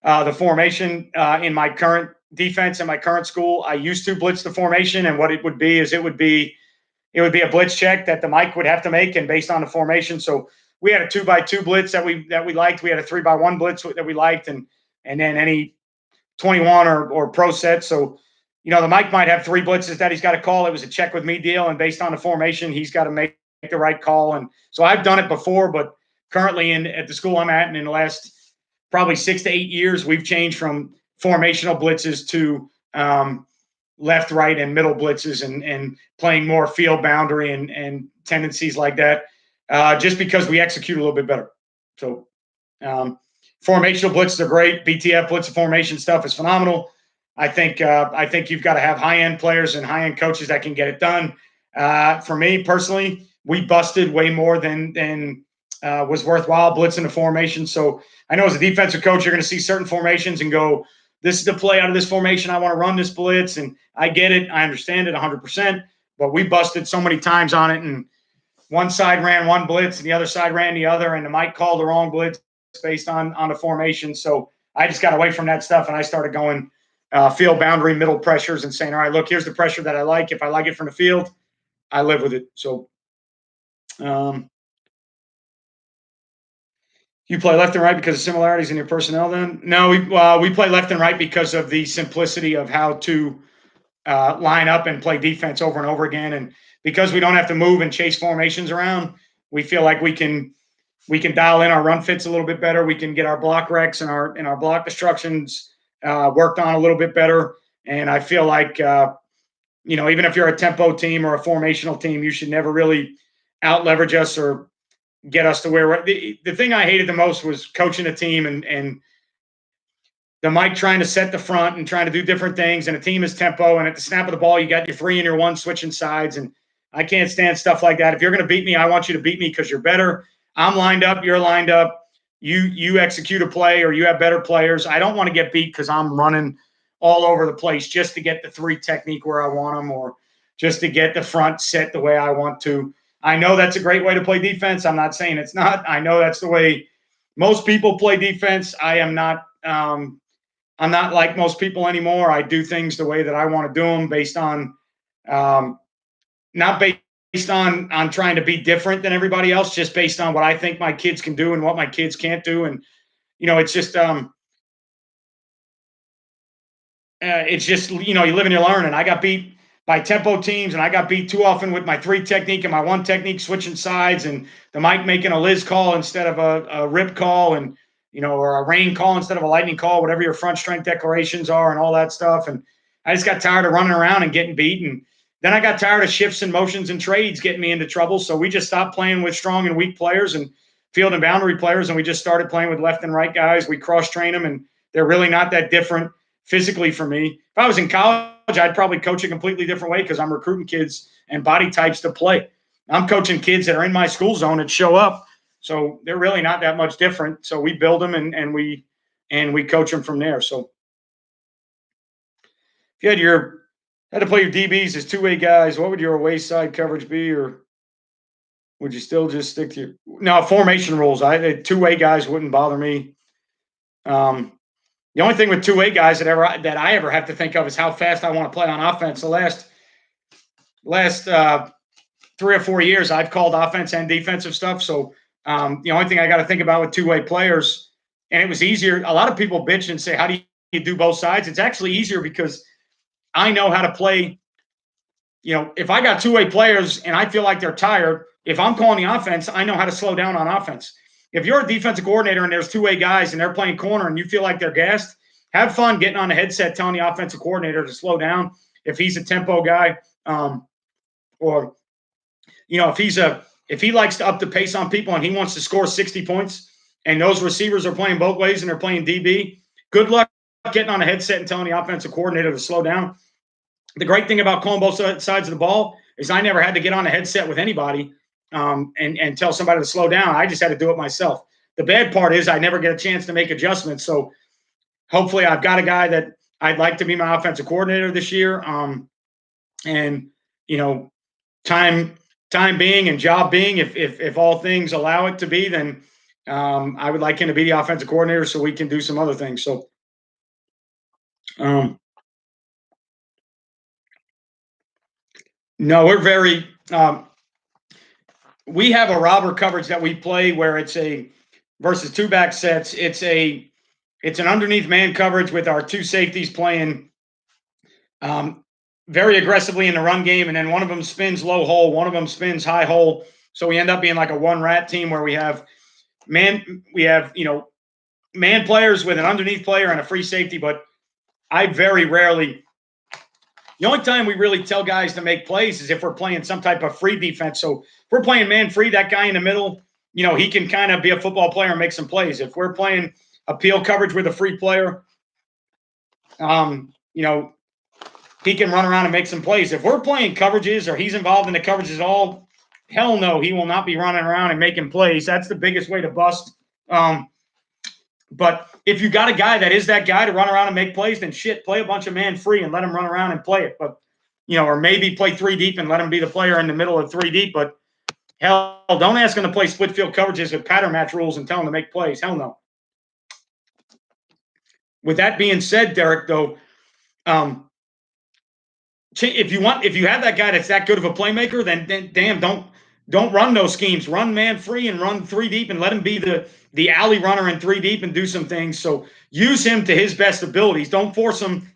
Speaker 1: the formation in my current defense in my current school. I used to blitz the formation, and what it would be is it would be a blitz check that the Mike would have to make, and based on the formation. So we had a 2x2 blitz that we liked. We had a 3x1 blitz that we liked, and then any 21 or pro set. So the Mike might have 3 blitzes that he's got to call. It was a check with me deal, and based on the formation, he's got to make the right call. And so I've done it before, but currently at the school I'm at, and in the last probably 6 to 8 years, we've changed from formational blitzes to left, right, and middle blitzes, and playing more field boundary and tendencies like that, just because we execute a little bit better. So formational blitzes are great. BTF blitz formation stuff is phenomenal. I think you've got to have high-end players and high-end coaches that can get it done. For me personally, we busted way more than was worthwhile blitzing the formation. So I know as a defensive coach, you're going to see certain formations and go, this is the play out of this formation. I want to run this blitz. And I get it. I understand it 100%. But we busted so many times on it. And one side ran one blitz and the other side ran the other. And the Mike called the wrong blitz based on the formation. So I just got away from that stuff and I started going field boundary middle pressures and saying, all right, look, here's the pressure that I like. If I like it from the field, I live with it. So you play left and right because of similarities in your personnel then? No, we play left and right because of the simplicity of how to line up and play defense over and over again. And because we don't have to move and chase formations around, we feel like we can dial in our run fits a little bit better. We can get our block recs and our block destructions worked on a little bit better. And I feel like even if you're a tempo team or a formational team, you should never really out leverage us or get us to where the thing I hated the most was coaching a team and the Mike trying to set the front and trying to do different things, and a team is tempo, and at the snap of the ball, you got your 3 and your 1 switching sides, and I can't stand stuff like that. If you're going to beat me, I want you to beat me because you're better. I'm lined up, you're lined up. You execute a play or you have better players. I don't want to get beat because I'm running all over the place just to get the 3 technique where I want them or just to get the front set the way I want to. I know that's a great way to play defense. I'm not saying it's not. I know that's the way most people play defense. I am not I'm not like most people anymore. I do things the way that I want to do them based on not based on trying to be different than everybody else, just based on what I think my kids can do and what my kids can't do. And it's just you live and you learn. And I got beat by tempo teams, and I got beat too often with my 3 technique and my 1 technique switching sides, and the Mike making a Liz call instead of a rip call, and or a rain call instead of a lightning call, whatever your front strength declarations are and all that stuff. And I just got tired of running around and getting beat. And then I got tired of shifts and motions and trades getting me into trouble. So we just stopped playing with strong and weak players and field and boundary players, and we just started playing with left and right guys. We cross-train them, and they're really not that different physically for me. If I was in college, I'd probably coach a completely different way because I'm recruiting kids and body types to play. I'm coaching kids that are in my school zone and show up. So they're really not that much different. So we build them and we coach them from there. So if you had to play your DBs as 2-way guys, what would your away side coverage be, or would you still just stick to your formation rules? 2-way guys wouldn't bother me. The only thing with 2-way guys that I ever have to think of is how fast I want to play on offense. The last 3 or 4 years, I've called offense and defensive stuff. So the only thing I got to think about with 2-way players, and it was easier. A lot of people bitch and say, how do you do both sides? It's actually easier because I know how to play. If I got 2-way players and I feel like they're tired, if I'm calling the offense, I know how to slow down on offense. If you're a defensive coordinator and there's 2-way guys and they're playing corner and you feel like they're gassed, have fun getting on the headset telling the offensive coordinator to slow down if he's a tempo guy, or if he likes to up the pace on people and he wants to score 60 points and those receivers are playing both ways and they're playing DB, good luck getting on a headset and telling the offensive coordinator to slow down. The great thing about calling both sides of the ball is I never had to get on a headset with anybody and tell somebody to slow down. I just had to do it myself. The bad part is I never get a chance to make adjustments. So hopefully I've got a guy that I'd like to be my offensive coordinator this year. And, time being and job being, if all things allow it to be, then I would like him to be the offensive coordinator so we can do some other things. So no, we're very we have a robber coverage that we play where it's a versus 2-back sets. It's an underneath man coverage with our 2 safeties playing very aggressively in the run game, and then one of them spins low hole, one of them spins high hole. So we end up being like a 1-rat team where we have man players with an underneath player and a free safety. But I very rarely, the only time we really tell guys to make plays is if we're playing some type of free defense. So if we're playing man free, that guy in the middle, he can kind of be a football player and make some plays. If we're playing appeal coverage with a free player, he can run around and make some plays. If we're playing coverages or he's involved in the coverages at all, hell no, he will not be running around and making plays. That's the biggest way to bust. But if you got a guy that is that guy to run around and make plays, then shit, play a bunch of man free and let him run around and play it. But, or maybe play 3 deep and let him be the player in the middle of 3 deep. But hell, don't ask him to play split field coverages with pattern match rules and tell him to make plays. Hell no. With that being said, Derek, though, if you have that guy that's that good of a playmaker, then damn, don't run those schemes. Run man free and run three deep and let him be the alley runner in three deep and do some things. So use him to his best abilities. Don't force him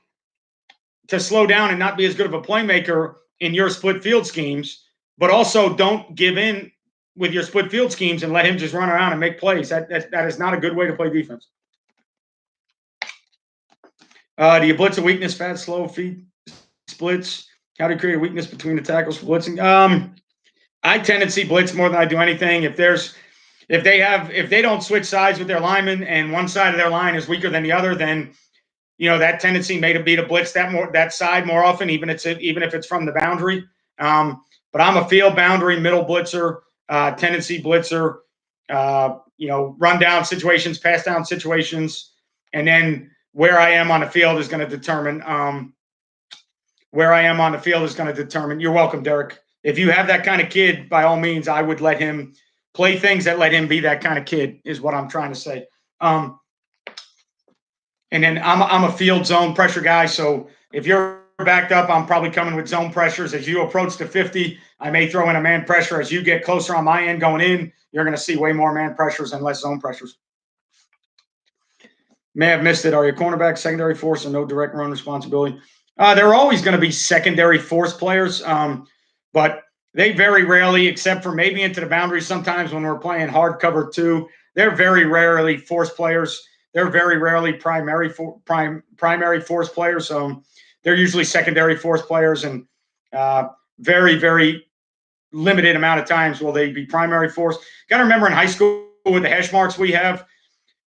Speaker 1: to slow down and not be as good of a playmaker in your split field schemes, but also don't give in with your split field schemes and let him just run around and make plays. That is not a good way to play defense. Do you blitz a weakness, fast, slow, feet, splits? How do you create a weakness between the tackles for blitzing? I tend to see blitz more than I do anything. If they don't switch sides with their linemen and one side of their line is weaker than the other, then that tendency may be to blitz that side more often, even if it's from the boundary. But I'm a field boundary middle blitzer, tendency blitzer. Run down situations, pass down situations, and then where I am on the field is going to determine. You're welcome, Derek. If you have that kind of kid, by all means, I would let him play things that let him be that kind of kid. Is what I'm trying to say. And then I'm a field zone pressure guy. So if you're backed up, I'm probably coming with zone pressures. As you approach the 50, I may throw in a man pressure. As you get closer on my end going in, you're going to see way more man pressures and less zone pressures. May have missed it. Are you cornerback, secondary force, and no direct run responsibility? There are always going to be secondary force players, but they very rarely, except for maybe into the boundaries sometimes when we're playing hard cover 2, they're very rarely force players. They're very rarely primary force players. They're usually secondary force players, and very, very limited amount of times will they be primary force. Got to remember in high school with the hash marks we have,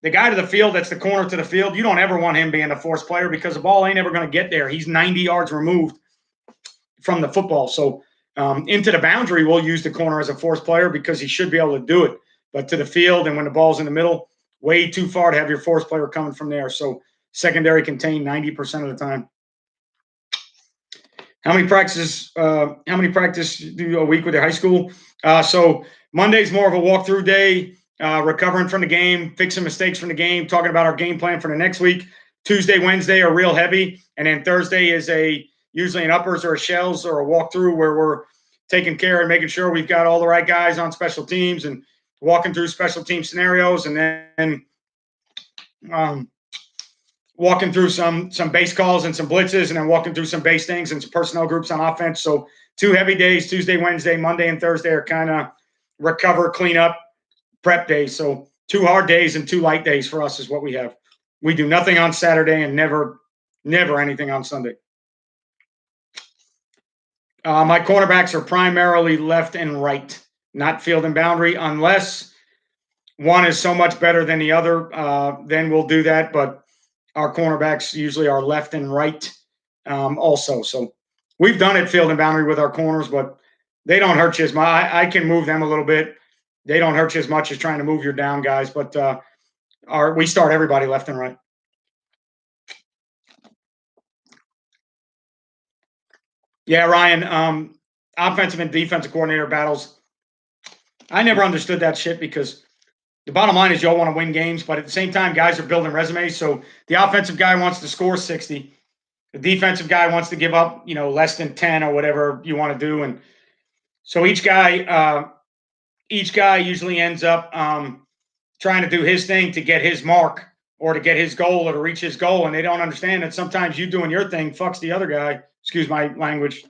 Speaker 1: the guy to the field, that's the corner to the field, you don't ever want him being a force player because the ball ain't ever going to get there. He's 90 yards removed from the football. So into the boundary, we'll use the corner as a force player because he should be able to do it. But to the field and when the ball's in the middle, way too far to have your force player coming from there. So secondary contained 90% of the time. How many practice do you a week with your high school? So Monday's more of a walkthrough day, recovering from the game, fixing mistakes from the game, talking about our game plan for the next week. Tuesday, Wednesday are real heavy, and then Thursday is usually an uppers or a shells or a walkthrough where we're taking care and making sure we've got all the right guys on special teams and walking through special team scenarios, and then walking through some base calls and some blitzes, and then walking through some base things and some personnel groups on offense. So 2 heavy days, Tuesday, Wednesday, Monday, and Thursday are kind of recover, clean up, prep days. So 2 hard days and 2 light days for us is what we have. We do nothing on Saturday and never anything on Sunday. My cornerbacks are primarily left and right, not field and boundary, unless one is so much better than the other, then we'll do that. But our cornerbacks usually are left and right also. So we've done it field and boundary with our corners, but they don't hurt you as much. I can move them a little bit. They don't hurt you as much as trying to move your down guys, but we start everybody left and right. Yeah, Ryan, offensive and defensive coordinator battles. I never understood that shit because the bottom line is you all want to win games, but at the same time, guys are building resumes. So the offensive guy wants to score 60. The defensive guy wants to give up, less than 10 or whatever you want to do. And so each guy usually ends up trying to do his thing to get his mark or to get his goal or to reach his goal. And they don't understand that sometimes you doing your thing fucks the other guy. Excuse my language.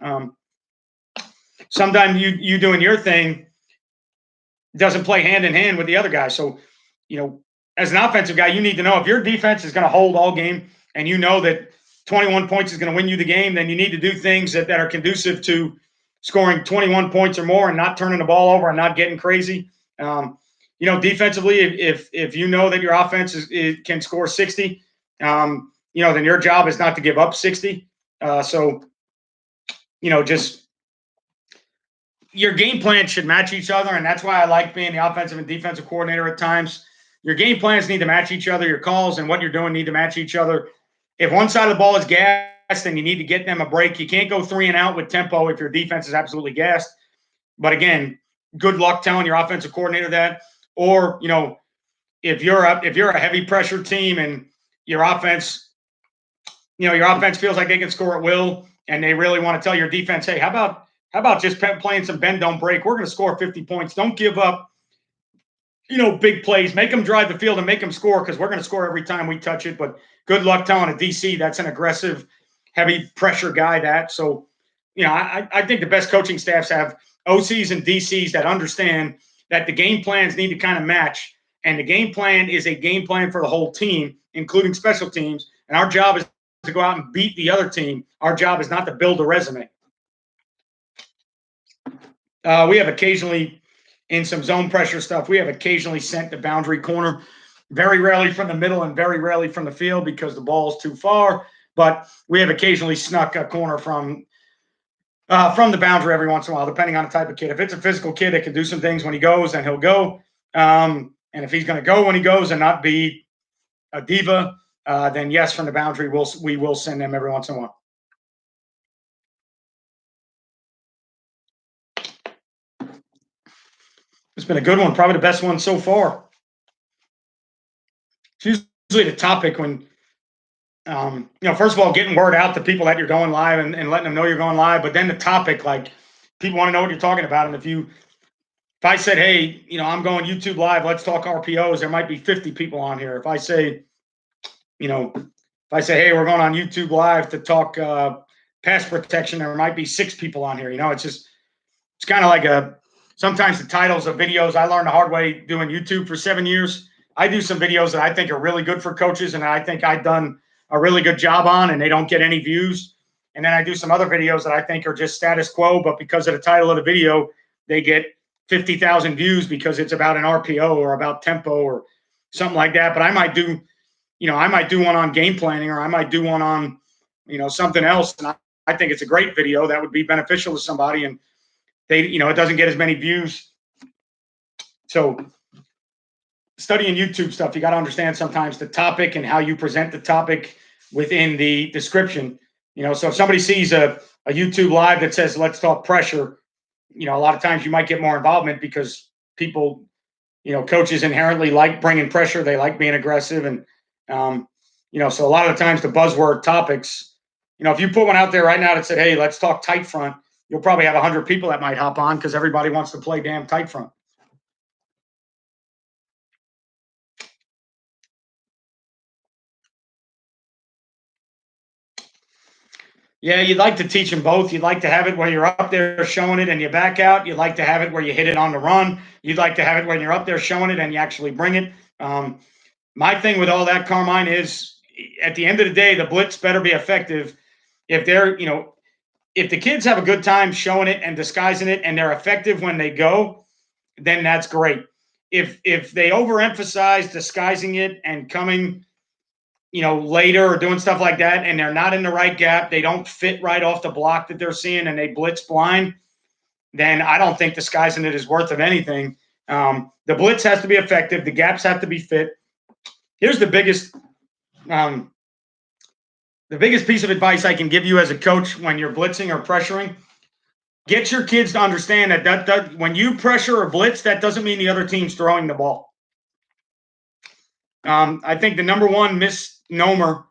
Speaker 1: Sometimes you doing your thing doesn't play hand in hand with the other guy. So, as an offensive guy, you need to know if your defense is going to hold all game and you know that 21 points is going to win you the game, then you need to do things that are conducive to scoring 21 points or more and not turning the ball over and not getting crazy. Defensively, if you know that your offense can score 60, then your job is not to give up 60. Just your game plan should match each other, and that's why I like being the offensive and defensive coordinator at times. Your game plans need to match each other. Your calls and what you're doing need to match each other. If one side of the ball is gassed, then you need to get them a break. You can't go 3 and out with tempo if your defense is absolutely gassed. But again, good luck telling your offensive coordinator that. Or, if you're a heavy pressure team and your offense, your offense feels like they can score at will, and they really want to tell your defense, hey, how about just playing some bend don't break? We're going to score 50 points. Don't give up, big plays. Make them drive the field and make them score, because we're going to score every time we touch it. But good luck telling a DC that's an aggressive, heavy pressure guy. So, I think the best coaching staffs have OCs and DCs that understand that the game plans need to kind of match. And the game plan is a game plan for the whole team, including special teams. And our job is to go out and beat the other team. Our job is not to build a resume. We have occasionally, in some zone pressure stuff, we have occasionally sent the boundary corner, very rarely from the middle and very rarely from the field because the ball's too far. But we have occasionally snuck a corner from the boundary every once in a while, depending on the type of kid. If it's a physical kid that can do some things when he goes, then he'll go. And if he's going to go when he goes and not be a diva, then yes, from the boundary, we will send them every once in a while. It's been a good one, probably the best one so far. It's usually the topic when, first of all, getting word out to people that you're going live and letting them know you're going live. But then the topic, like, people want to know what you're talking about. And if I said, hey, I'm going YouTube live, let's talk RPOs, there might be 50 people on here. If I say, hey, we're going on YouTube live to talk pass protection, there might be 6 people on here. It's kind of like sometimes the titles of videos. I learned the hard way doing YouTube for 7 years. I do some videos that I think are really good for coaches, and I think I've done a really good job on, and they don't get any views. And then I do some other videos that I think are just status quo, but because of the title of the video, they get 50,000 views because it's about an RPO or about tempo or something like that. But I might do one on game planning, or I might do one on, something else. And I think it's a great video that would be beneficial to somebody, and it doesn't get as many views. So studying YouTube stuff, you got to understand sometimes the topic and how you present the topic within the description. So if somebody sees a YouTube live that says, let's talk pressure, a lot of times you might get more involvement because people, coaches inherently like bringing pressure. They like being aggressive. And, so a lot of the times the buzzword topics, if you put one out there right now that said, hey, let's talk tight front, you'll probably have 100 people that might hop on because everybody wants to play damn tight front. Yeah, you'd like to teach them both. You'd like to have it where you're up there showing it and you back out. You'd like to have it where you hit it on the run. You'd like to have it when you're up there showing it and you actually bring it. My thing with all that, Carmine, is at the end of the day, the blitz better be effective. If if the kids have a good time showing it and disguising it and they're effective when they go, then that's great. If they overemphasize disguising it and coming later or doing stuff like that, and they're not in the right gap, they don't fit right off the block that they're seeing, and they blitz blind, then I don't think disguising it is worth of anything. The blitz has to be effective. The gaps have to be fit. Here's the biggest piece of advice I can give you as a coach when you're blitzing or pressuring. Get your kids to understand that when you pressure or blitz, that doesn't mean the other team's throwing the ball. I think the number one misnomer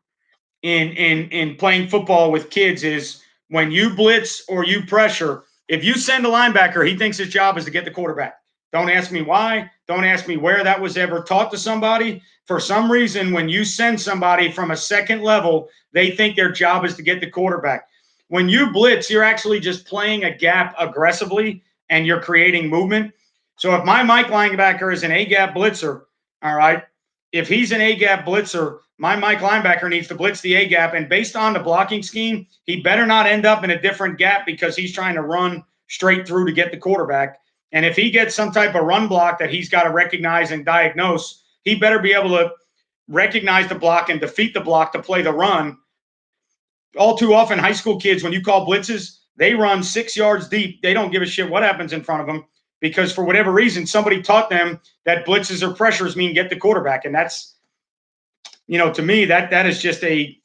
Speaker 1: in playing football with kids is when you blitz or you pressure, if you send a linebacker, he thinks his job is to get the quarterback. Don't ask me why. Don't ask me where that was ever taught to somebody. For some reason, when you send somebody from a second level, they think their job is to get the quarterback. When you blitz, you're actually just playing a gap aggressively and you're creating movement. So if my Mike linebacker is an A-gap blitzer, all right, if he's an A-gap blitzer, my Mike linebacker needs to blitz the A-gap, and based on the blocking scheme, he better not end up in a different gap because he's trying to run straight through to get the quarterback. And if he gets some type of run block that he's got to recognize and diagnose, he better be able to recognize the block and defeat the block to play the run. All too often, high school kids, when you call blitzes, they run 6 yards deep. They don't give a shit what happens in front of them because for whatever reason, somebody taught them that blitzes or pressures mean get the quarterback. And that's, to me, that is just a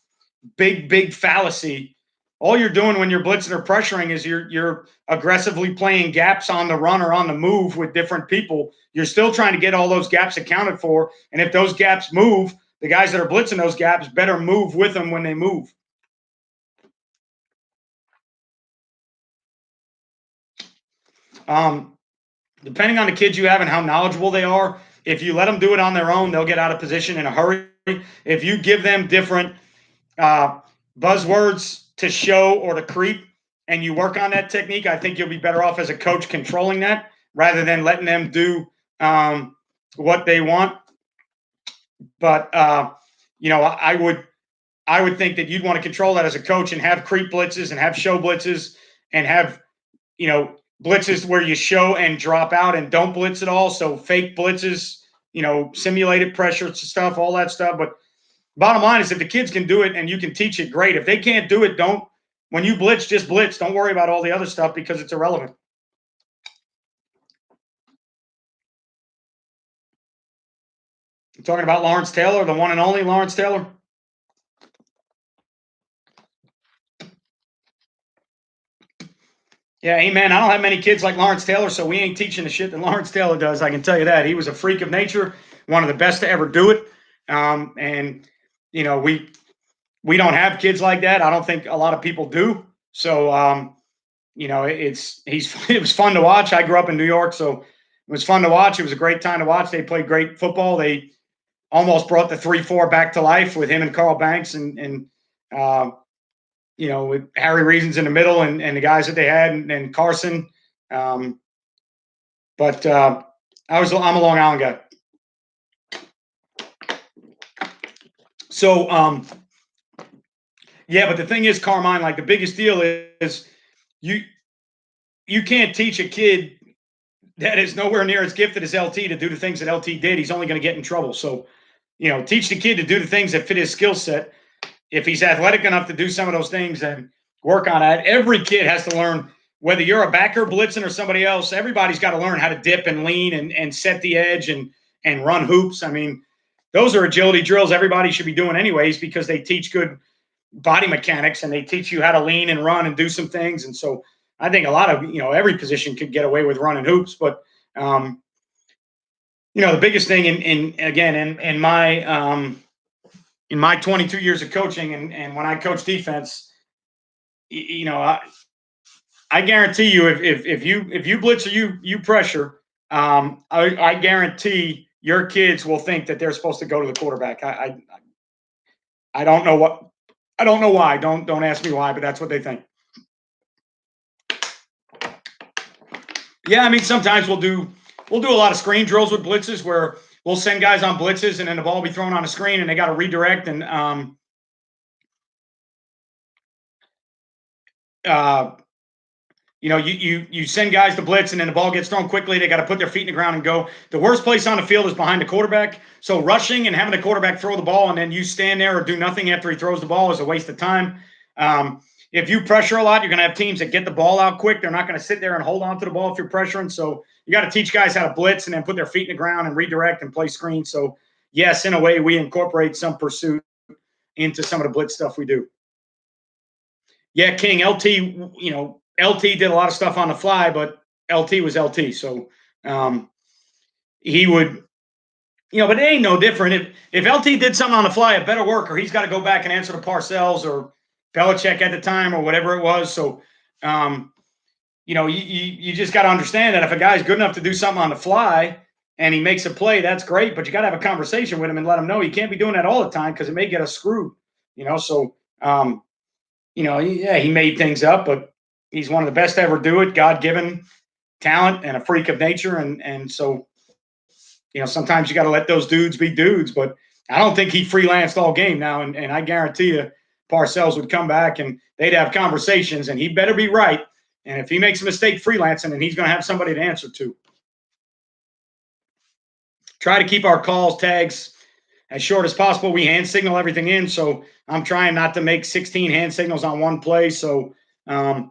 Speaker 1: big, big fallacy. All you're doing when you're blitzing or pressuring is you're aggressively playing gaps on the run or on the move with different people. You're still trying to get all those gaps accounted for. And if those gaps move, the guys that are blitzing those gaps better move with them when they move. Depending on the kids you have and how knowledgeable they are, if you let them do it on their own, they'll get out of position in a hurry. If you give them different buzzwords to show or to creep, and you work on that technique, I think you'll be better off as a coach controlling that rather than letting them do what they want. But I would think that you'd want to control that as a coach and have creep blitzes and have show blitzes and have blitzes where you show and drop out and don't blitz at all. So fake blitzes, simulated pressure stuff, all that stuff. But bottom line is if the kids can do it and you can teach it, great. If they can't do it, when you blitz, just blitz. Don't worry about all the other stuff because it's irrelevant. I'm talking about Lawrence Taylor, the one and only Lawrence Taylor. Yeah, amen. I don't have many kids like Lawrence Taylor, so we ain't teaching the shit that Lawrence Taylor does. I can tell you that. He was a freak of nature, one of the best to ever do it. And we don't have kids like that. I don't think a lot of people do. So, it was fun to watch. I grew up in New York, so it was fun to watch. It was a great time to watch. They played great football. They almost brought the 3-4 back to life with him and Carl Banks and with Harry Reasons in the middle and the guys that they had and Carson. I'm a Long Island guy. So, but the thing is, Carmine, like the biggest deal is you can't teach a kid that is nowhere near as gifted as LT to do the things that LT did. He's only going to get in trouble. So, teach the kid to do the things that fit his skill set. If he's athletic enough to do some of those things and work on that, every kid has to learn, whether you're a backer blitzing or somebody else, everybody's got to learn how to dip and lean and set the edge and run hoops. I mean, those are agility drills everybody should be doing anyways because they teach good body mechanics and they teach you how to lean and run and do some things. And so I think a lot of, every position could get away with running hoops. But, the biggest thing in my 22 years of coaching and when I coach defense, I guarantee you if you blitz or you pressure, I guarantee your kids will think that they're supposed to go to the quarterback. I don't know what. I don't know why. Don't ask me why, but that's what they think. Yeah, I mean, sometimes we'll do a lot of screen drills with blitzes where we'll send guys on blitzes and then the ball will be thrown on a screen and they got to redirect and you send guys to blitz and then the ball gets thrown quickly. They got to put their feet in the ground and go. The worst place on the field is behind the quarterback. So rushing and having the quarterback throw the ball and then you stand there or do nothing after he throws the ball is a waste of time. If you pressure a lot, you're going to have teams that get the ball out quick. They're not going to sit there and hold on to the ball if you're pressuring. So you got to teach guys how to blitz and then put their feet in the ground and redirect and play screen. So yes, in a way, we incorporate some pursuit into some of the blitz stuff we do. Yeah, King, LT, LT did a lot of stuff on the fly, but LT was LT. So he would, but it ain't no different. If LT did something on the fly, a better worker, he's got to go back and answer to Parcells or Belichick at the time or whatever it was. So, you just got to understand that if a guy's good enough to do something on the fly and he makes a play, that's great. But you got to have a conversation with him and let him know he can't be doing that all the time because it may get us screwed. So, he made things up, but he's one of the best to ever do it. God-given talent and a freak of nature. And so, sometimes you got to let those dudes be dudes, but I don't think he freelanced all game now. And I guarantee you Parcells would come back and they'd have conversations and he better be right. And if he makes a mistake freelancing, then he's going to have somebody to answer to. Try to keep our calls, tags as short as possible. We hand signal everything in. So I'm trying not to make 16 hand signals on one play. So, if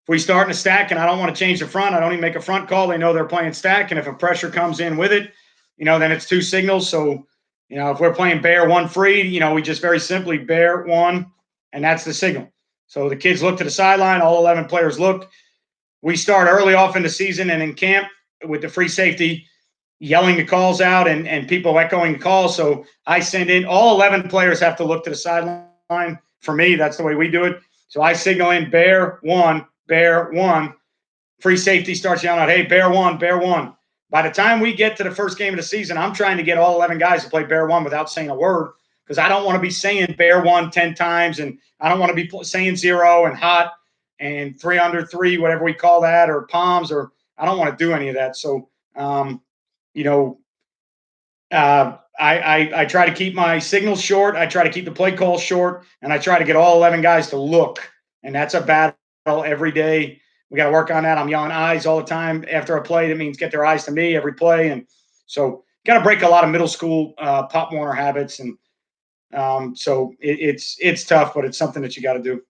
Speaker 1: we start in a stack and I don't want to change the front, I don't even make a front call. They know they're playing stack. And if a pressure comes in with it, then it's two signals. So, if we're playing bear one free, we just very simply bear one, and that's the signal. So the kids look to the sideline. All 11 players look. We start early off in the season and in camp with the free safety. yelling the calls out and people echoing the calls. So I send in all 11 players have to look to the sideline. For me, that's the way we do it. So I signal in bear one, bear one. Free safety starts yelling out, hey, bear one, bear one. By the time we get to the first game of the season, I'm trying to get all 11 guys to play bear one without saying a word, because I don't want to be saying bear one 10 times, and I don't want to be saying zero and hot and 3 under 3, whatever we call that, or palms, or I don't want to do any of that. So, you know, I try to keep my signals short. I try to keep the play calls short, and I try to get all 11 guys to look. And that's a battle every day. We got to work on that. I'm yelling eyes all the time after a play. That means get their eyes to me every play. And so got to break a lot of middle school Pop Warner habits. And so it's tough, but it's something that you got to do.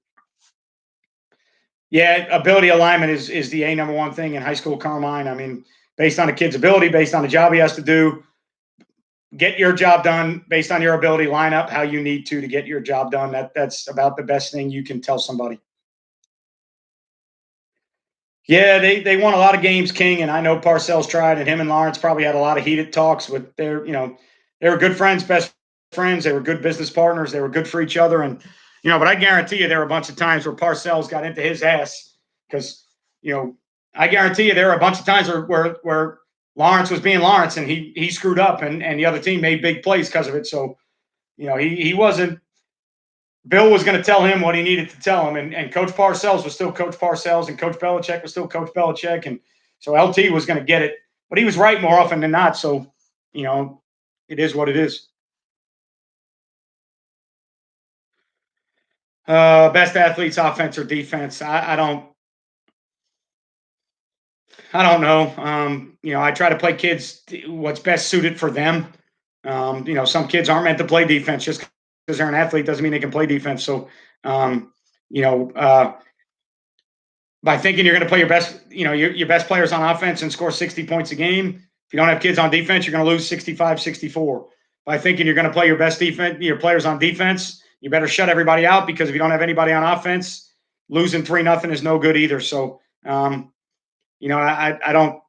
Speaker 1: Yeah, ability alignment is the number one thing in high school Carmine. I mean, based on a kid's ability, based on the job he has to do, get your job done based on your ability, line up how you need to get your job done. That's about the best thing you can tell somebody. Yeah, they won a lot of games, King, and I know Parcells tried, and him and Lawrence probably had a lot of heated talks with their, they were good friends, best friends. They were good business partners. They were good for each other. And, but I guarantee you there were a bunch of times where Parcells got into his ass because, I guarantee you there were a bunch of times where Lawrence was being Lawrence and he screwed up and the other team made big plays because of it. So, he wasn't, Bill was going to tell him what he needed to tell him, and Coach Parcells was still Coach Parcells, and Coach Belichick was still Coach Belichick, and so LT was going to get it, but he was right more often than not. So, it is what it is. Best athletes, offense or defense? I don't know. I try to play kids what's best suited for them. Some kids aren't meant to play defense just because they're an athlete doesn't mean they can play defense. So, um, you know, uh, by thinking you're going to play your best, your best players on offense and score 60 points a game. If you don't have kids on defense, you're going to lose 65, 64. By thinking you're going to play your best defense, your players on defense, you better shut everybody out, because if you don't have anybody on offense, losing 3-0 is no good either. So, I don't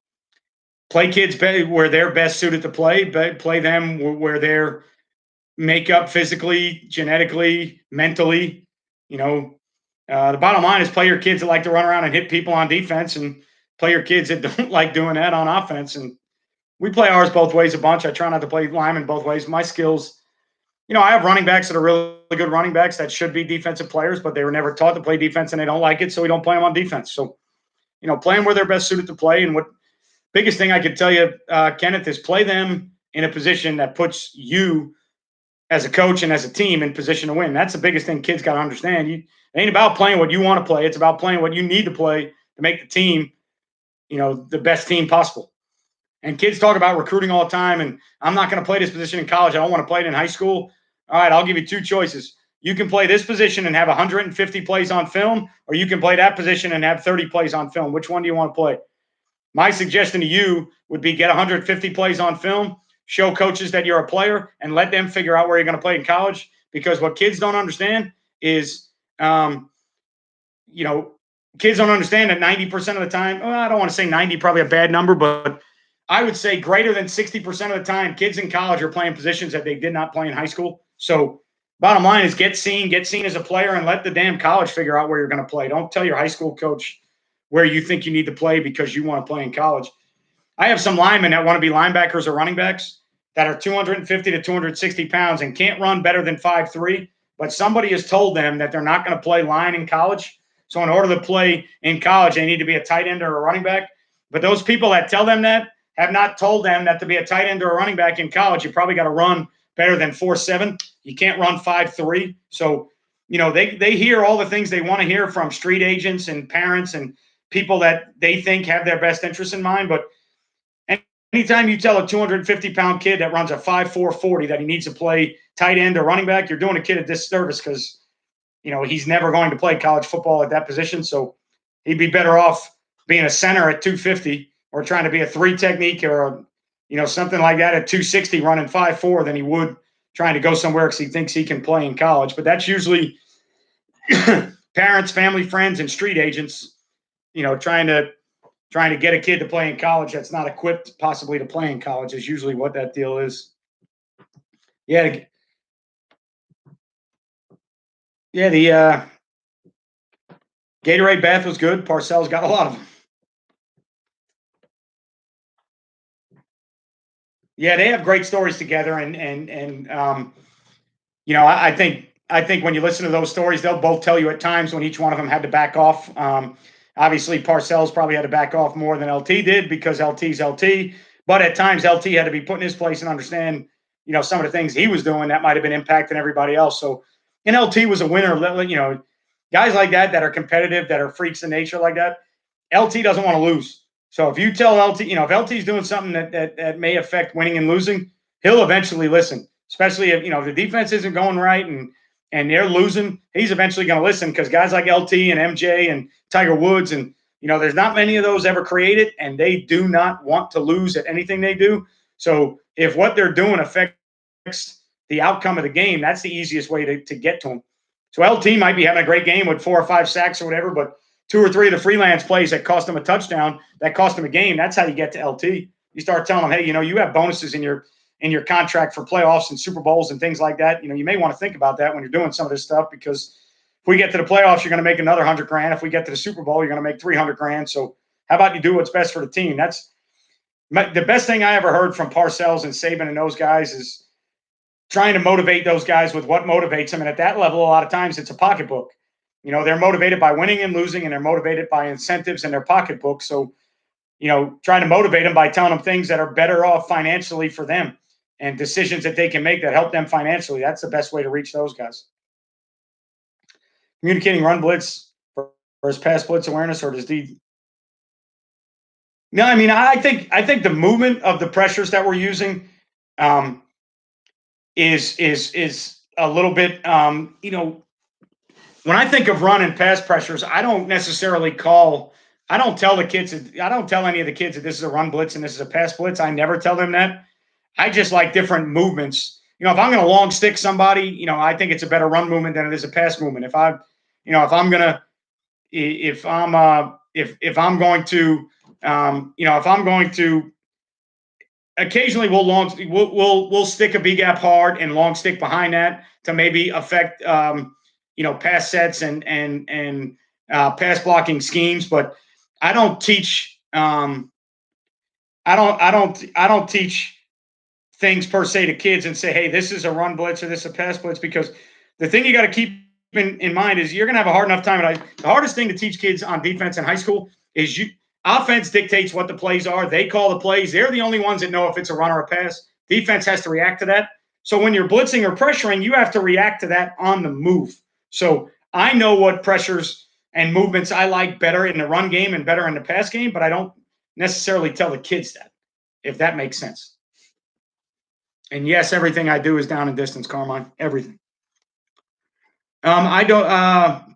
Speaker 1: play kids where they're best suited to play, but play them where they're makeup physically, genetically, mentally, the bottom line is play your kids that like to run around and hit people on defense, and play your kids that don't like doing that on offense. And we play ours both ways a bunch. I try not to play linemen both ways. My skills, I have running backs that are really good running backs that should be defensive players, but they were never taught to play defense and they don't like it, so we don't play them on defense. So, play them where they're best suited to play. And what biggest thing I could tell you, Kenneth, is play them in a position that puts you as a coach and as a team in position to win. That's the biggest thing kids got to understand. It ain't about playing what you want to play. It's about playing what you need to play to make the team, the best team possible. And kids talk about recruiting all the time, and I'm not going to play this position in college. I don't want to play it in high school. All right, I'll give you two choices. You can play this position and have 150 plays on film, or you can play that position and have 30 plays on film. Which one do you want to play? My suggestion to you would be get 150 plays on film, show coaches that you're a player, and let them figure out where you're going to play in college. Because what kids don't understand is, kids don't understand that 90% of the time, well, I don't want to say 90, probably a bad number, but I would say greater than 60% of the time, kids in college are playing positions that they did not play in high school. So bottom line is get seen as a player, and let the damn college figure out where you're going to play. Don't tell your high school coach where you think you need to play because you want to play in college. I have some linemen that want to be linebackers or running backs that are 250 to 260 pounds and can't run better than 5'3", but somebody has told them that they're not going to play line in college. So in order to play in college, they need to be a tight end or a running back. But those people that tell them that have not told them that to be a tight end or a running back in college, you probably got to run better than 4'7". You can't run 5'3". So, they hear all the things they want to hear from street agents and parents and people that they think have their best interests in mind. But anytime you tell a 250-pound kid that runs a 5'4" 40 that he needs to play tight end or running back, you're doing a kid a disservice, because, he's never going to play college football at that position. So he'd be better off being a center at 250 or trying to be a 3 technique or, something like that at 260 running 5'4" than he would trying to go somewhere because he thinks he can play in college. But that's usually parents, family, friends, and street agents, trying trying to get a kid to play in college that's not equipped possibly to play in college is usually what that deal is. Yeah, yeah. The Gatorade bath was good. Parcells got a lot of them. Yeah, they have great stories together, and I think when you listen to those stories, they'll both tell you at times when each one of them had to back off. Obviously, Parcells probably had to back off more than LT did because LT's LT. But at times, LT had to be put in his place and understand, some of the things he was doing that might have been impacting everybody else. So, and LT was a winner. Guys like that are competitive, that are freaks in nature like that. LT doesn't want to lose. So if you tell LT, if LT's doing something that may affect winning and losing, he'll eventually listen. Especially if the defense isn't going right and they're losing, he's eventually going to listen because guys like LT and MJ and Tiger Woods and there's not many of those ever created, and they do not want to lose at anything they do. So if what they're doing affects the outcome of the game, that's the easiest way to get to them. So LT might be having a great game with 4 or 5 sacks or whatever, but 2 or 3 of the freelance plays that cost him a touchdown, that cost him a game, that's how you get to LT. You start telling them, hey, you have bonuses in your contract for playoffs and Super Bowls and things like that. You may want to think about that when you're doing some of this stuff, because if we get to the playoffs, you're going to make another $100,000. If we get to the Super Bowl, you're going to make $300,000. So how about you do what's best for the team? That's the best thing I ever heard from Parcells and Saban and those guys is trying to motivate those guys with what motivates them. And at that level, a lot of times it's a pocketbook. They're motivated by winning and losing, and they're motivated by incentives in their pocketbook. So, trying to motivate them by telling them things that are better off financially for them and decisions that they can make that help them financially. That's the best way to reach those guys. Communicating run blitz versus pass blitz awareness, or does the no? I mean, I think the movement of the pressures that we're using is a little bit when I think of run and pass pressures, I don't necessarily I don't tell the kids, I don't tell any of the kids that this is a run blitz and this is a pass blitz. I never tell them that. I just like different movements. If I'm going to long stick somebody, I think it's a better run movement than it is a pass movement. If I'm going to, if I'm going to, if I'm going to, occasionally we'll stick a B gap hard and long stick behind that to maybe affect pass sets and pass blocking schemes. But I don't teach I don't teach things per se to kids and say, hey, this is a run blitz or this is a pass blitz, because the thing you got to keep in mind is you're going to have a hard enough time. The hardest thing to teach kids on defense in high school is offense dictates what the plays are. They call the plays. They're the only ones that know if it's a run or a pass. Defense has to react to that. So when you're blitzing or pressuring, you have to react to that on the move. So I know what pressures and movements I like better in the run game and better in the pass game, but I don't necessarily tell the kids that, if that makes sense. And yes, everything I do is down and distance, Carmine. Everything. I don't.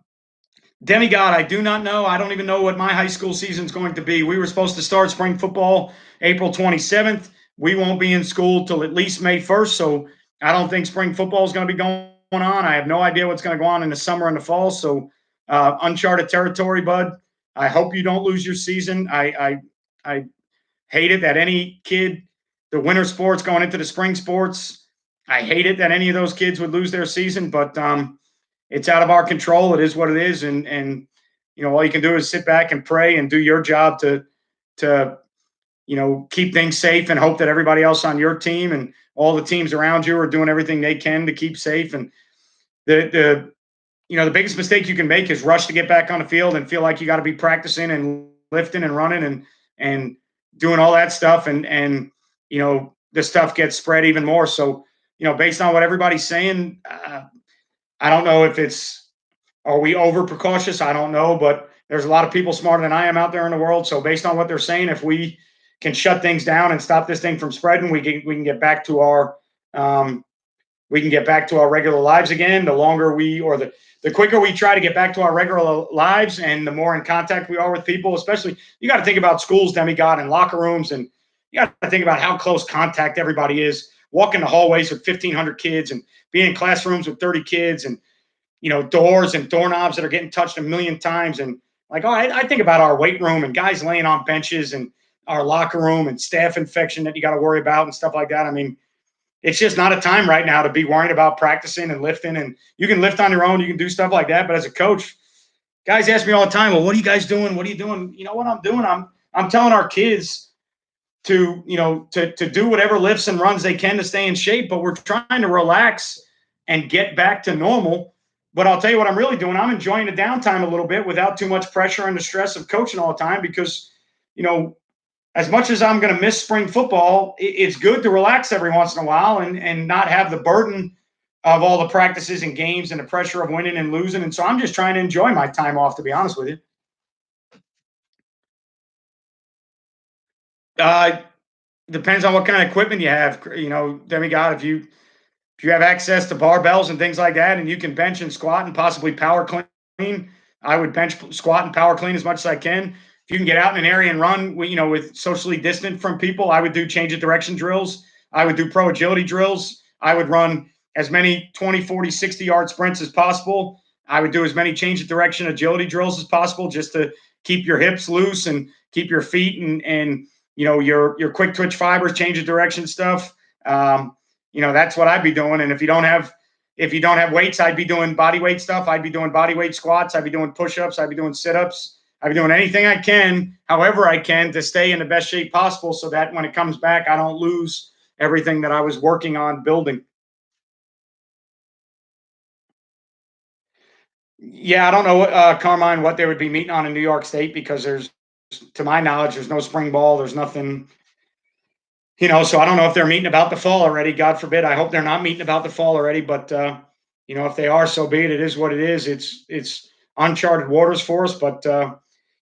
Speaker 1: Demigod, I do not know. I don't even know what my high school season is going to be. We were supposed to start spring football April 27th. We won't be in school till at least May 1st, so I don't think spring football is going to be going on. I have no idea what's going to go on in the summer and the fall, so uncharted territory, bud. I hope you don't lose your season. I hate it that any kid, the winter sports going into the spring sports, I hate it that any of those kids would lose their season, but it's out of our control. It is what it is, and all you can do is sit back and pray and do your job to keep things safe and hope that everybody else on your team and all the teams around you are doing everything they can to keep safe. And the biggest mistake you can make is rush to get back on the field and feel like you got to be practicing and lifting and running and doing all that stuff, and the stuff gets spread even more. So based on what everybody's saying, I don't know if are we over precautious? I don't know, but there's a lot of people smarter than I am out there in the world. So based on what they're saying, if we can shut things down and stop this thing from spreading, we can get back to our regular lives again. The longer the quicker we try to get back to our regular lives, and the more in contact we are with people, especially you got to think about schools, Demigod, and locker rooms, and you got to think about how close contact everybody is. Walking the hallways with 1,500 kids and being in classrooms with 30 kids, and doors and doorknobs that are getting touched a million times, and Like, oh, I think about our weight room and guys laying on benches and our locker room and staph infection that you got to worry about and stuff like that. I mean, it's just not a time right now to be worrying about practicing and lifting. And you can lift on your own, you can do stuff like that. But as a coach, guys ask me all the time, well, what are you guys doing? What are you doing? You know what I'm doing? I'm telling our kids to, to do whatever lifts and runs they can to stay in shape, but we're trying to relax and get back to normal. But I'll tell you what I'm really doing. I'm enjoying the downtime a little bit without too much pressure and the stress of coaching all the time because, you know, as much as I'm going to miss spring football, it's good to relax every once in a while and not have the burden of all the practices and games and the pressure of winning and losing. And so I'm just trying to enjoy my time off, to be honest with you. Uh, Depends on what kind of equipment you have. Demigod, if you have access to barbells and things like that, and you can bench and squat and possibly power clean, I would bench, squat, and power clean as much as I can. If you can get out in an area and run, with socially distant from people, I would do change of direction drills. I would do pro agility drills. I would run as many 20, 40, 60-yard sprints as possible. I would do as many change of direction agility drills as possible just to keep your hips loose and keep your feet and your quick twitch fibers, change of direction stuff. That's what I'd be doing. And if you don't have weights, I'd be doing body weight stuff. I'd be doing body weight squats. I'd be doing push-ups. I'd be doing sit-ups. I'd be doing anything I can, however I can, to stay in the best shape possible so that when it comes back, I don't lose everything that I was working on building. Yeah, I don't know, Carmine, what they would be meeting on in New York State because to my knowledge, there's no spring ball. There's nothing. So I don't know if they're meeting about the fall already. God forbid. I hope they're not meeting about the fall already. But if they are, so be it. It is what it is. It's uncharted waters for us. But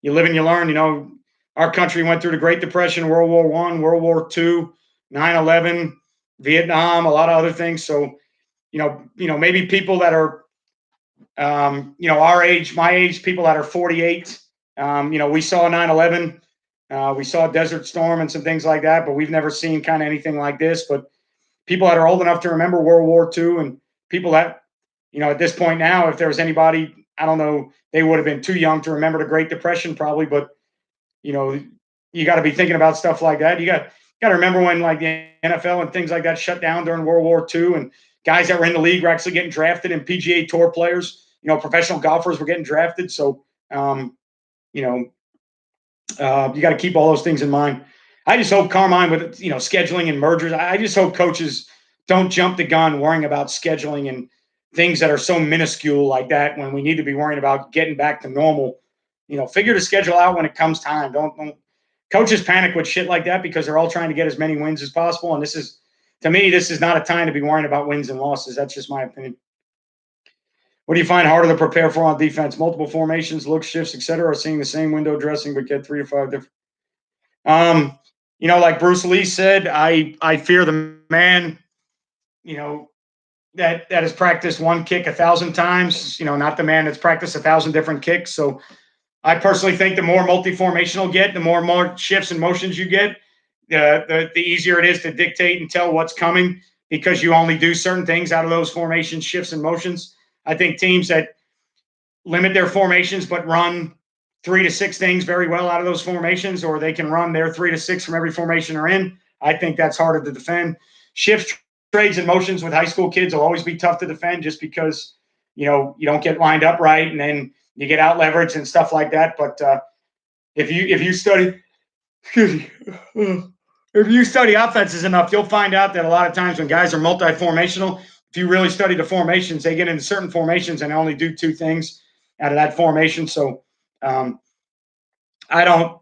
Speaker 1: you live and you learn. Our country went through the Great Depression, World War I, World War II, 9/11, Vietnam, a lot of other things. So maybe people that are our age, my age, people that are 48. We saw 9/11. We saw Desert Storm and some things like that, but we've never seen kind of anything like this. But people that are old enough to remember World War II and people that, at this point now, if there was anybody, I don't know, they would have been too young to remember the Great Depression probably, but, you know, you got to be thinking about stuff like that. You got to remember when like the NFL and things like that shut down during World War II and guys that were in the league were actually getting drafted and PGA Tour players, professional golfers were getting drafted. So, you know, you got to keep all those things in mind. I just hope Carmine with scheduling and mergers. I just hope coaches don't jump the gun worrying about scheduling and things that are so minuscule like that when we need to be worrying about getting back to normal. Figure the schedule out when it comes time. Don't coaches panic with shit like that because they're all trying to get as many wins as possible. And to me, this is not a time to be worrying about wins and losses. That's just my opinion. What do you find harder to prepare for on defense? Multiple formations, look shifts, etc., or seeing the same window dressing but get 3 to 5 different. Like Bruce Lee said, I fear the man, you know, that has practiced one kick 1,000 times, not the man that's practiced 1,000 different kicks. So I personally think the more multi-formational get, the more shifts and motions you get, the easier it is to dictate and tell what's coming because you only do certain things out of those formations, shifts, and motions. I think teams that limit their formations but run 3 to 6 things very well out of those formations, or they can run their 3 to 6 from every formation they're in. I think that's harder to defend. Shifts, trades, and motions with high school kids will always be tough to defend just because you don't get lined up right and then you get out leveraged and stuff like that. But if you study, excuse me, if you study offenses enough, you'll find out that a lot of times when guys are multi-formational, if you really study the formations, they get into certain formations and only do 2 things out of that formation. So um, I don't.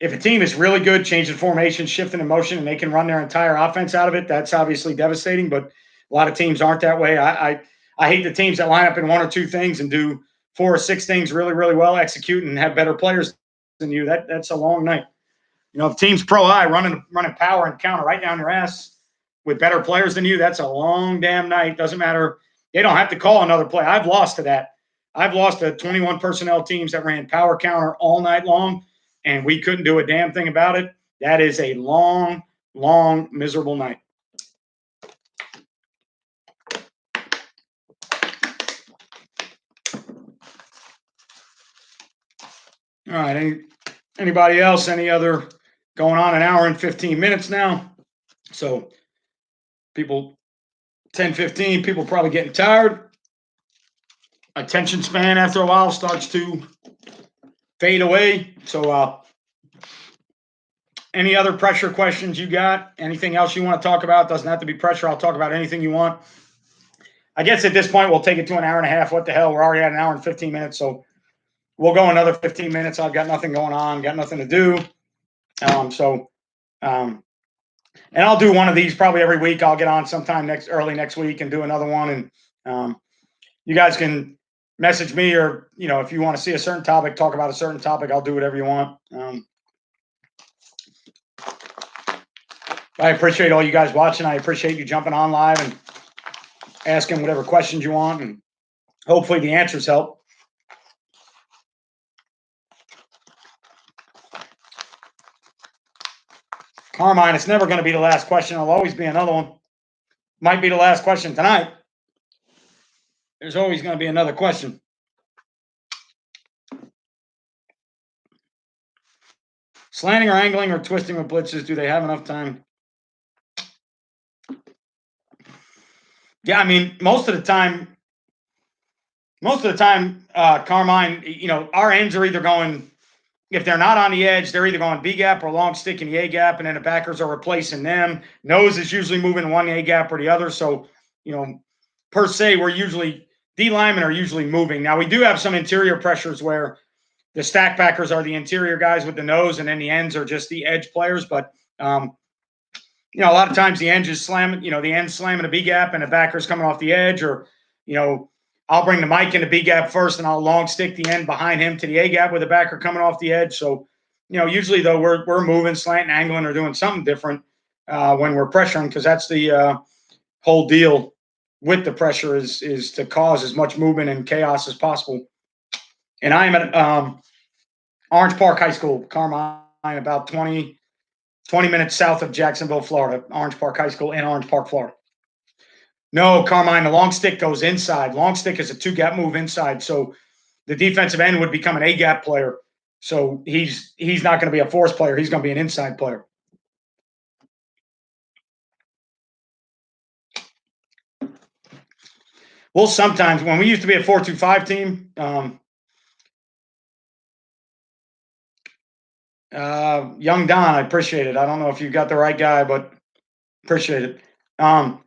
Speaker 1: If a team is really good, changing formation, shifting in motion, and they can run their entire offense out of it, that's obviously devastating. But a lot of teams aren't that way. I hate the teams that line up in 1 or 2 things and do 4 or 6 things really, really well, execute, and have better players than you. That's a long night. If teams pro high running power and counter right down your ass with better players than you, that's a long damn night. Doesn't matter. They don't have to call another play. I've lost to that. I've lost to 21 personnel teams that ran power counter all night long, and we couldn't do a damn thing about it. That is a long, long, miserable night. All right. Anybody else? Any other going on an hour and 15 minutes now? So people 10:15, people probably getting tired. Attention span after a while starts to fade away. So any other pressure questions you got? Anything else you want to talk about? Doesn't have to be pressure. I'll talk about anything you want. I guess at this point we'll take it to an hour and a half. What the hell? We're already at an hour and 15 minutes. So we'll go another 15 minutes. I've got nothing going on, got nothing to do. And I'll do one of these probably every week. I'll get on sometime early next week and do another one. And you guys can message me, or if you want to see a certain topic, talk about a certain topic, I'll do whatever you want. I appreciate all you guys watching. I appreciate you jumping on live and asking whatever questions you want, and hopefully the answers help. Carmine, it's never going to be the last question. There'll always be another one. Might be the last question tonight. There's always going to be another question. Slanting or angling or twisting with blitzes, do they have enough time? Yeah, I mean, most of the time, Carmine, our ends are either going, if they're not on the edge, they're either going B gap or long stick in the A gap, and then the backers are replacing them. Nose is usually moving one A gap or the other. So, per se, D linemen are usually moving. Now, we do have some interior pressures where the stack backers are the interior guys with the nose, and then the ends are just the edge players. But, a lot of times the ends is slamming, the ends slamming a B gap and the backer's coming off the edge, or, I'll bring the mic in the B gap first and I'll long stick the end behind him to the A gap with the backer coming off the edge. So, usually though we're moving, slanting, angling, or doing something different when we're pressuring, because that's the whole deal with the pressure is to cause as much movement and chaos as possible. And I am at Orange Park High School, Carmine, about 20 minutes south of Jacksonville, Florida. Orange Park High School in Orange Park, Florida. No, Carmine, the long stick goes inside. Long stick is a two-gap move inside. So the defensive end would become an A-gap player. So he's not going to be a force player. He's going to be an inside player. Well, sometimes when we used to be a 4-2-5 team, young Don, I appreciate it. I don't know if you got the right guy, but appreciate it. I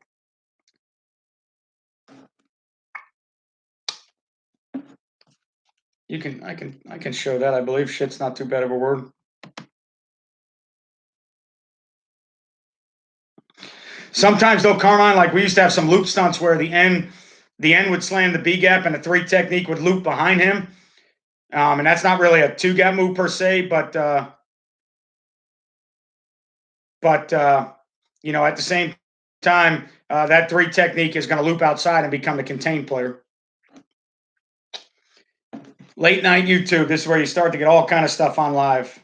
Speaker 1: can show that. I believe shit's not too bad of a word. Sometimes though, Carmine, like we used to have some loop stunts where the end would slam the B gap and the 3 technique would loop behind him. And that's not really a 2-gap move per se, but at the same time, that 3 technique is going to loop outside and become the contained player. Late night YouTube, this is where you start to get all kind of stuff on live.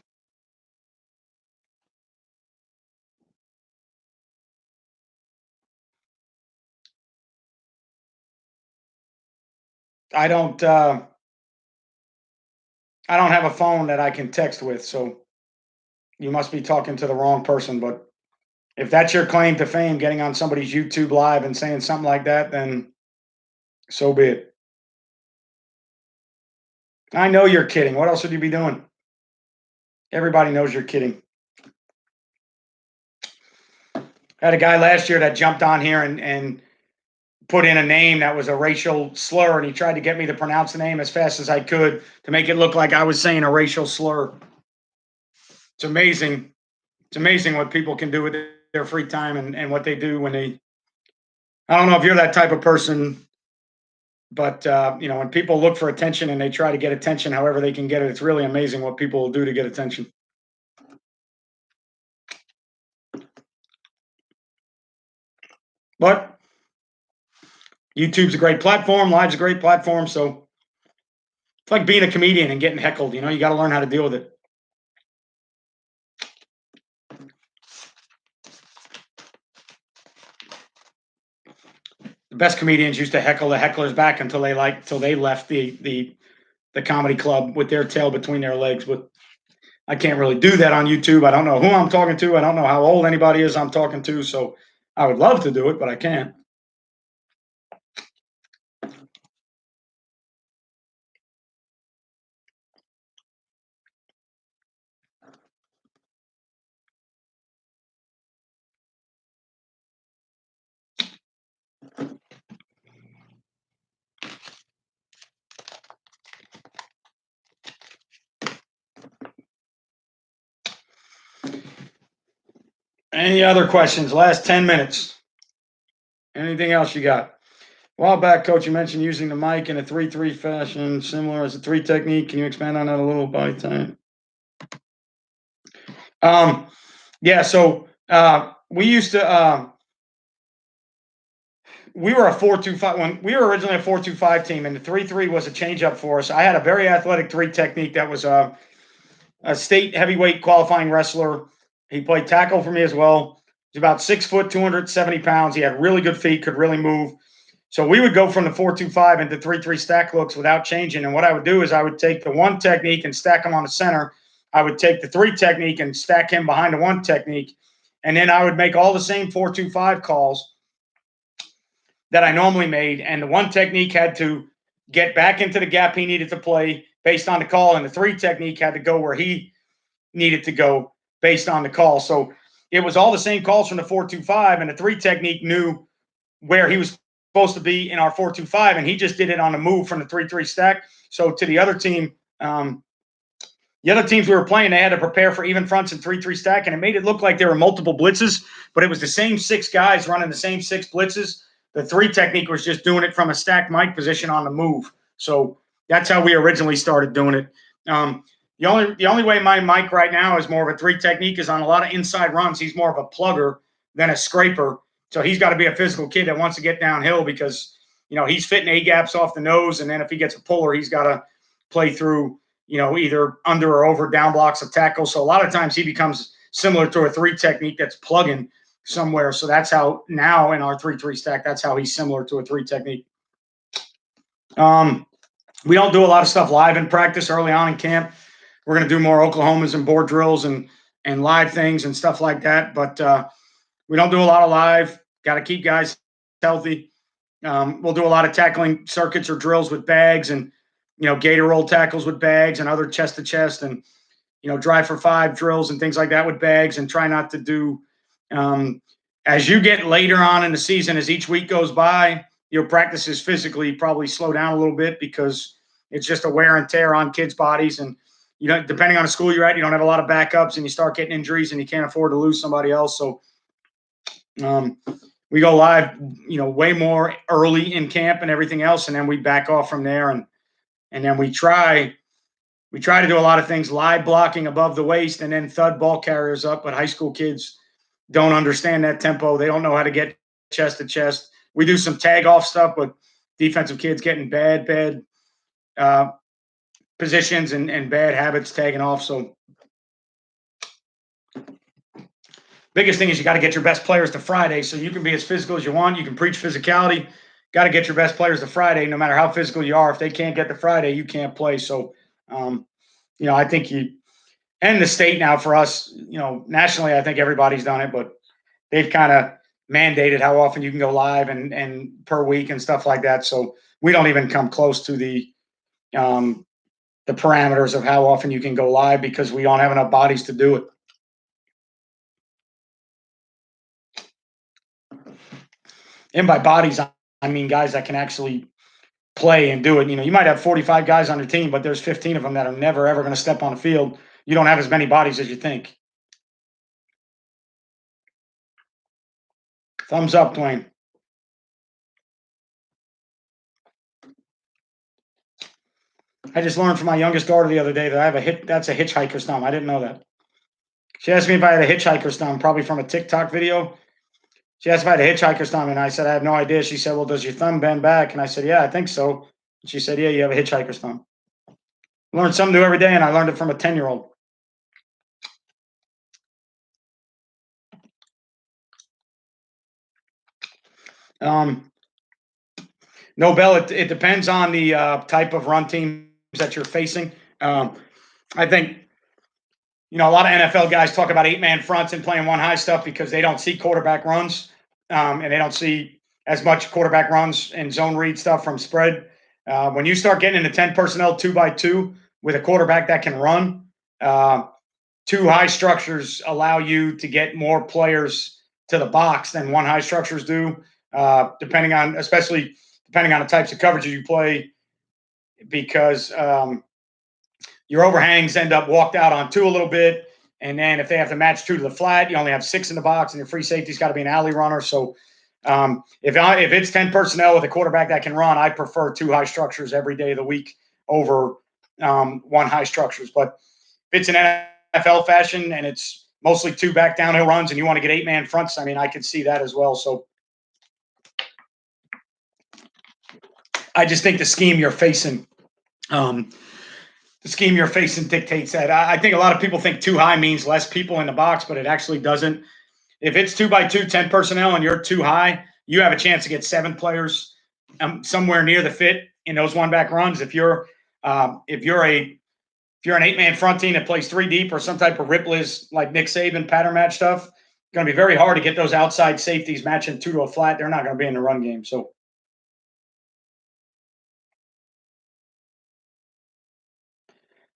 Speaker 1: I don't have a phone that I can text with, so you must be talking to the wrong person. But if that's your claim to fame, getting on somebody's YouTube live and saying something like that, then so be it. I know you're kidding. What else would you be doing? Everybody knows you're kidding. I had a guy last year that jumped on here and put in a name that was a racial slur, and he tried to get me to pronounce the name as fast as I could to make it look like I was saying a racial slur. It's amazing. It's amazing what people can do with their free time and what they do when they. I don't know if you're that type of person, but when people look for attention and they try to get attention however they can get it, it's really amazing what people will do to get attention. But YouTube's a great platform. Live's a great platform. So it's like being a comedian and getting heckled. You got to learn how to deal with it. The best comedians used to heckle the hecklers back until they left the the comedy club with their tail between their legs. But I can't really do that on YouTube. I don't know who I'm talking to. I don't know how old anybody is I'm talking to. So I would love to do it, but I can't. Any other questions? Last 10 minutes. Anything else you got? A while back, Coach, you mentioned using the mic in a 3-3 fashion, similar as a 3 technique. Can you expand on that a little by time? Yeah, so we used to we were a 4-2-5 when we were originally a 4-2-5 team, and the 3-3 was a change up for us. I had a very athletic 3 technique that was a state heavyweight qualifying wrestler. He played tackle for me as well. He's about 6 foot, 270 pounds. He had really good feet, could really move. So we would go from the 4-2-5 into 3-3 stack looks without changing. And what I would do is I would take the 1 technique and stack him on the center. I would take the 3 technique and stack him behind the 1 technique. And then I would make all the same 4-2-5 calls that I normally made. And the 1 technique had to get back into the gap he needed to play based on the call. And the 3 technique had to go where he needed to go based on the call. So it was all the same calls from the 4-2-5, and the 3 technique knew where he was supposed to be in our 4-2-5, and he just did it on the move from the 3-3 stack. So to the other team, the other teams we were playing, they had to prepare for even fronts and 3-3 stack, and it made it look like there were multiple blitzes, but it was the same 6 guys running the same 6 blitzes. The 3 technique was just doing it from a stacked mic position on the move. So that's how we originally started doing it. The only way my mic right now is more of a 3 technique is on a lot of inside runs. He's more of a plugger than a scraper. So he's got to be a physical kid that wants to get downhill because, he's fitting A-gaps off the nose. And then if he gets a puller, he's got to play through, either under or over down blocks of tackle. So a lot of times he becomes similar to a 3 technique that's plugging somewhere. So that's how now in our 3-3 stack, that's how he's similar to a 3 technique. We don't do a lot of stuff live in practice early on in camp. We're going to do more Oklahomas and board drills and live things and stuff like that. But we don't do a lot of live. Got to keep guys healthy. We'll do a lot of tackling circuits or drills with bags and, gator roll tackles with bags and other chest to chest and, drive for 5 drills and things like that with bags, and try not to do as you get later on in the season, as each week goes by, your practices physically probably slow down a little bit because it's just a wear and tear on kids' bodies. And, depending on the school you're at, you don't have a lot of backups and you start getting injuries and you can't afford to lose somebody else. So we go live, way more early in camp and everything else. And then we back off from there. And then we try to do a lot of things, live blocking above the waist and then thud ball carriers up. But high school kids don't understand that tempo. They don't know how to get chest to chest. We do some tag off stuff, but defensive kids getting bad positions and bad habits tagging off. So biggest thing is you got to get your best players to Friday so you can be as physical as you want. You can preach physicality. Got to get your best players to Friday, no matter how physical you are. If they can't get to Friday, you can't play. So, I think and the state now for us, nationally, I think everybody's done it, but they've kind of mandated how often you can go live and per week and stuff like that. So we don't even come close to the parameters of how often you can go live because we don't have enough bodies to do it. And by bodies, I mean guys that can actually play and do it. You might have 45 guys on your team, but there's 15 of them that are never, ever going to step on the field. You don't have as many bodies as you think. Thumbs up, Dwayne. I just learned from my youngest daughter the other day that I have that's a hitchhiker's thumb. I didn't know that. She asked me if I had a hitchhiker's thumb, probably from a TikTok video. She asked if I had a hitchhiker's thumb, and I said, I have no idea. She said, well, does your thumb bend back? And I said, yeah, I think so. And she said, yeah, you have a hitchhiker's thumb. I learn something new every day, and I learned it from a 10-year-old. No, Bell, it depends on the type of run team that you're facing. I think, a lot of NFL guys talk about 8-man fronts and playing one high stuff because they don't see quarterback runs, and they don't see as much quarterback runs and zone read stuff from spread. When you start getting into 10 personnel 2x2 with a quarterback that can run, two high structures allow you to get more players to the box than one high structures do, especially depending on the types of coverages you play, because your overhangs end up walked out on two a little bit. And then if they have to match two to the flat, you only have 6 in the box, and your free safety's got to be an alley runner. So if it's 10 personnel with a quarterback that can run, I prefer two high structures every day of the week over one high structures. But if it's an NFL fashion and it's mostly two back downhill runs and you want to get 8-man fronts, I mean, I could see that as well. So I just think the scheme you're facing dictates that. I think a lot of people think too high means less people in the box, but it actually doesn't. If it's 2x2, 10 personnel, and you're too high, you have a chance to get 7 players somewhere near the fit in those one back runs. If you're an 8-man front team that plays 3 deep or some type of Ripley's like Nick Saban pattern match stuff, it's going to be very hard to get those outside safeties matching 2 to a flat. They're not going to be in the run game. So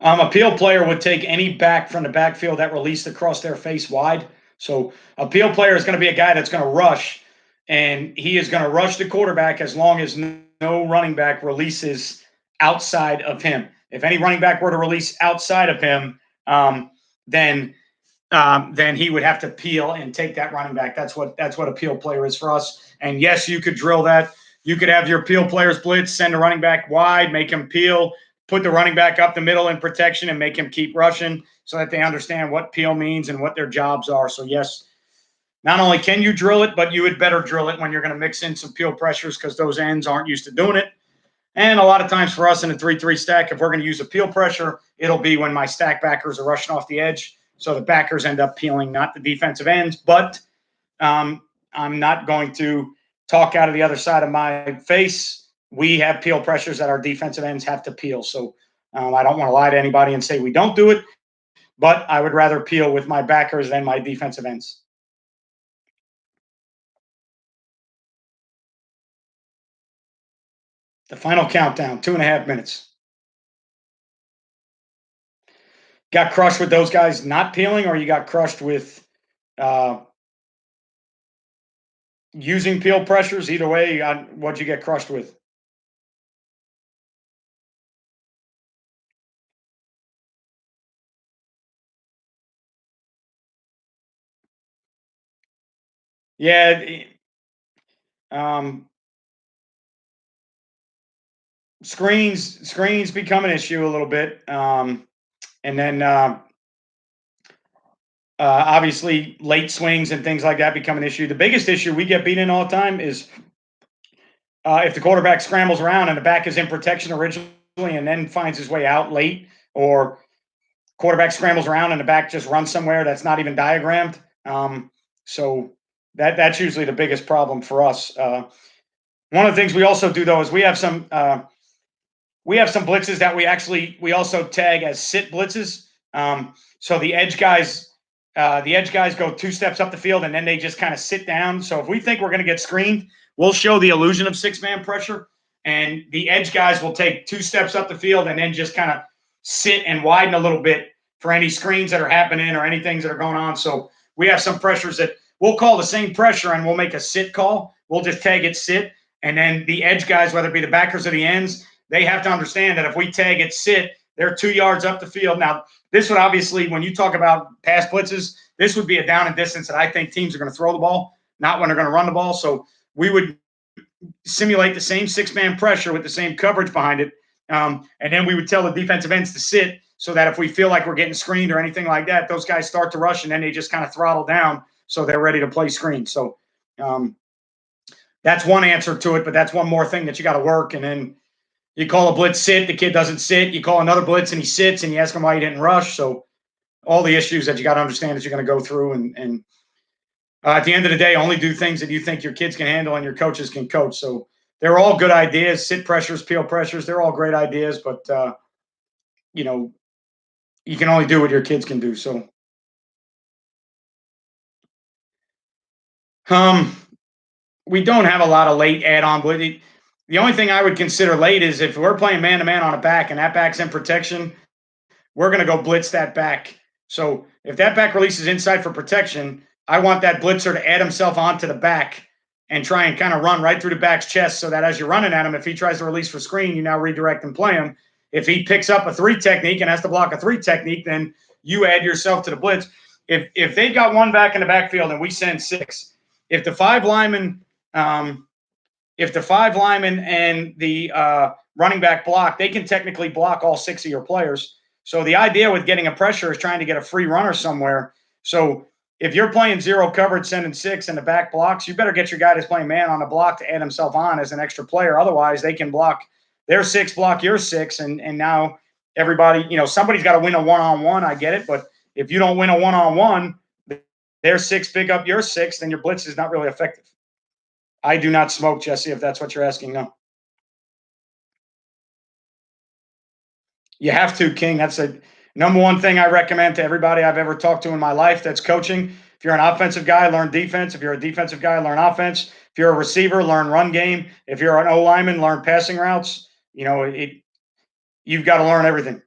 Speaker 1: a peel player would take any back from the backfield that released across their face wide. So a peel player is going to be a guy that's going to rush, and he is going to rush the quarterback as long as no running back releases outside of him. If any running back were to release outside of him, then he would have to peel and take that running back. That's what a peel player is for us. And yes, you could drill that. You could have your peel players blitz, send a running back wide, make him peel, put the running back up the middle in protection, and make him keep rushing so that they understand what peel means and what their jobs are. So yes, not only can you drill it, but you would better drill it when you're going to mix in some peel pressures, because those ends aren't used to doing it. And a lot of times for us in a 3-3 stack, if we're going to use a peel pressure, it'll be when my stack backers are rushing off the edge. So the backers end up peeling, not the defensive ends. But I'm not going to talk out of the other side of my face. We have peel pressures that our defensive ends have to peel. So I don't want to lie to anybody and say we don't do it, but I would rather peel with my backers than my defensive ends. The final countdown, 2.5 minutes. Got crushed with those guys not peeling, or you got crushed with using peel pressures? Either way, what'd you get crushed with? Yeah. Screens become an issue a little bit. And then obviously late swings and things like that become an issue. The biggest issue we get beat in all the time is if the quarterback scrambles around and the back is in protection originally and then finds his way out late, or quarterback scrambles around and the back just runs somewhere that's not even diagrammed. So that's usually the biggest problem for us. One of the things we also do though is we have some blitzes that we also tag as sit blitzes. So the edge guys go 2 steps up the field and then they just kind of sit down. So if we think we're going to get screened, we'll show the illusion of 6-man pressure, and the edge guys will take 2 steps up the field and then just kind of sit and widen a little bit for any screens that are happening or any things that are going on. So we have some pressures that we'll call the same pressure and we'll make a sit call. We'll just tag it sit. And then the edge guys, whether it be the backers or the ends, they have to understand that if we tag it sit, they're 2 yards up the field. Now, this would obviously, when you talk about pass blitzes, this would be a down and distance that I think teams are going to throw the ball, not when they're going to run the ball. So we would simulate the same 6-man pressure with the same coverage behind it. And then we would tell the defensive ends to sit, so that if we feel like we're getting screened or anything like that, those guys start to rush and then they just kind of throttle down so they're ready to play screen. So that's one answer to it, but that's one more thing that you got to work. And then you call a blitz sit, the kid doesn't sit. You call another blitz and he sits, and you ask him why he didn't rush. So all the issues that you got to understand that you're going to go through. And at the end of the day, only do things that you think your kids can handle and your coaches can coach. So they're all good ideas. Sit pressures, peel pressures, they're all great ideas. But you know, you can only do what your kids can do. So, um, we don't have a lot of late add-on, but the only thing I would consider late is if we're playing man-to-man on a back and that back's in protection, we're going to go blitz that back. So if that back releases inside for protection, I want that blitzer to add himself onto the back and try and kind of run right through the back's chest so that as you're running at him, if he tries to release for screen, you now redirect and play him. If he picks up a 3 technique and has to block a 3 technique, then you add yourself to the blitz. If they've got one back in the backfield and we send 6, if the 5 linemen and the running back block, they can technically block all 6 of your players. So the idea with getting a pressure is trying to get a free runner somewhere. So if you're playing zero coverage, sending 6 and the back blocks, you better get your guy that's playing man on the block to add himself on as an extra player. Otherwise, they can block their 6, block your 6, and now everybody, somebody's got to win a one-on-one. I get it, but if you don't win a one-on-one, their 6 pick up your 6, then your blitz is not really effective. I do not smoke, Jesse, if that's what you're asking. No. You have to, King. That's the number one thing I recommend to everybody I've ever talked to in my life that's coaching. If you're an offensive guy, learn defense. If you're a defensive guy, learn offense. If you're a receiver, learn run game. If you're an O lineman, learn passing routes. You've got to learn everything.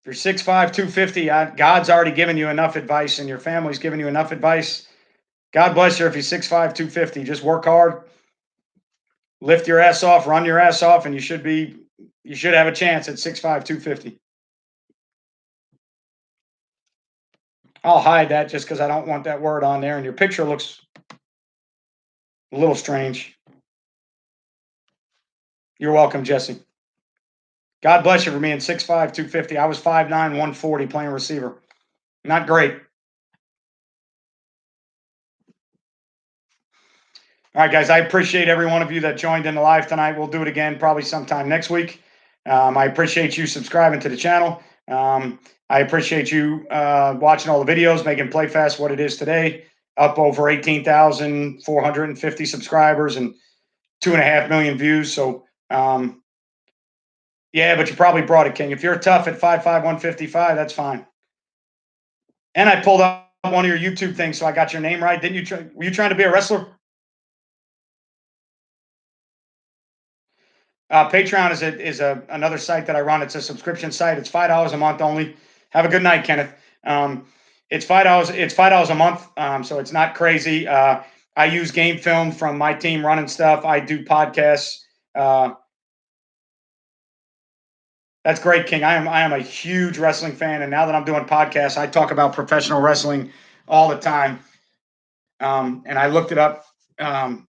Speaker 1: If you're 6'5", 250, God's already given you enough advice and your family's given you enough advice. God bless you if you're 6'5", 250. Just work hard, lift your ass off, run your ass off, and you should have a chance at 6'5", 250. I'll hide that just because I don't want that word on there, and your picture looks a little strange. You're welcome, Jesse. God bless you for being 6'5", 250. I was 5'9", 140 playing receiver. Not great. All right, guys, I appreciate every one of you that joined in the live tonight. We'll do it again probably sometime next week. I appreciate you subscribing to the channel. I appreciate you watching all the videos, making PlayFast what it is today. Up over 18,450 subscribers and 2.5 million views. So, yeah, but you probably brought it, King. If you're tough at 5'5", 155, that's fine. And I pulled up one of your YouTube things, so I got your name right. Didn't you? Were you trying to be a wrestler? Patreon is another site that I run. It's a subscription site. It's $5 a month only. Have a good night, Kenneth. It's $5. It's $5 a month. So it's not crazy. I use game film from my team running stuff. I do podcasts. That's great, King. I am a huge wrestling fan, and now that I'm doing podcasts, I talk about professional wrestling all the time. And I looked it up. And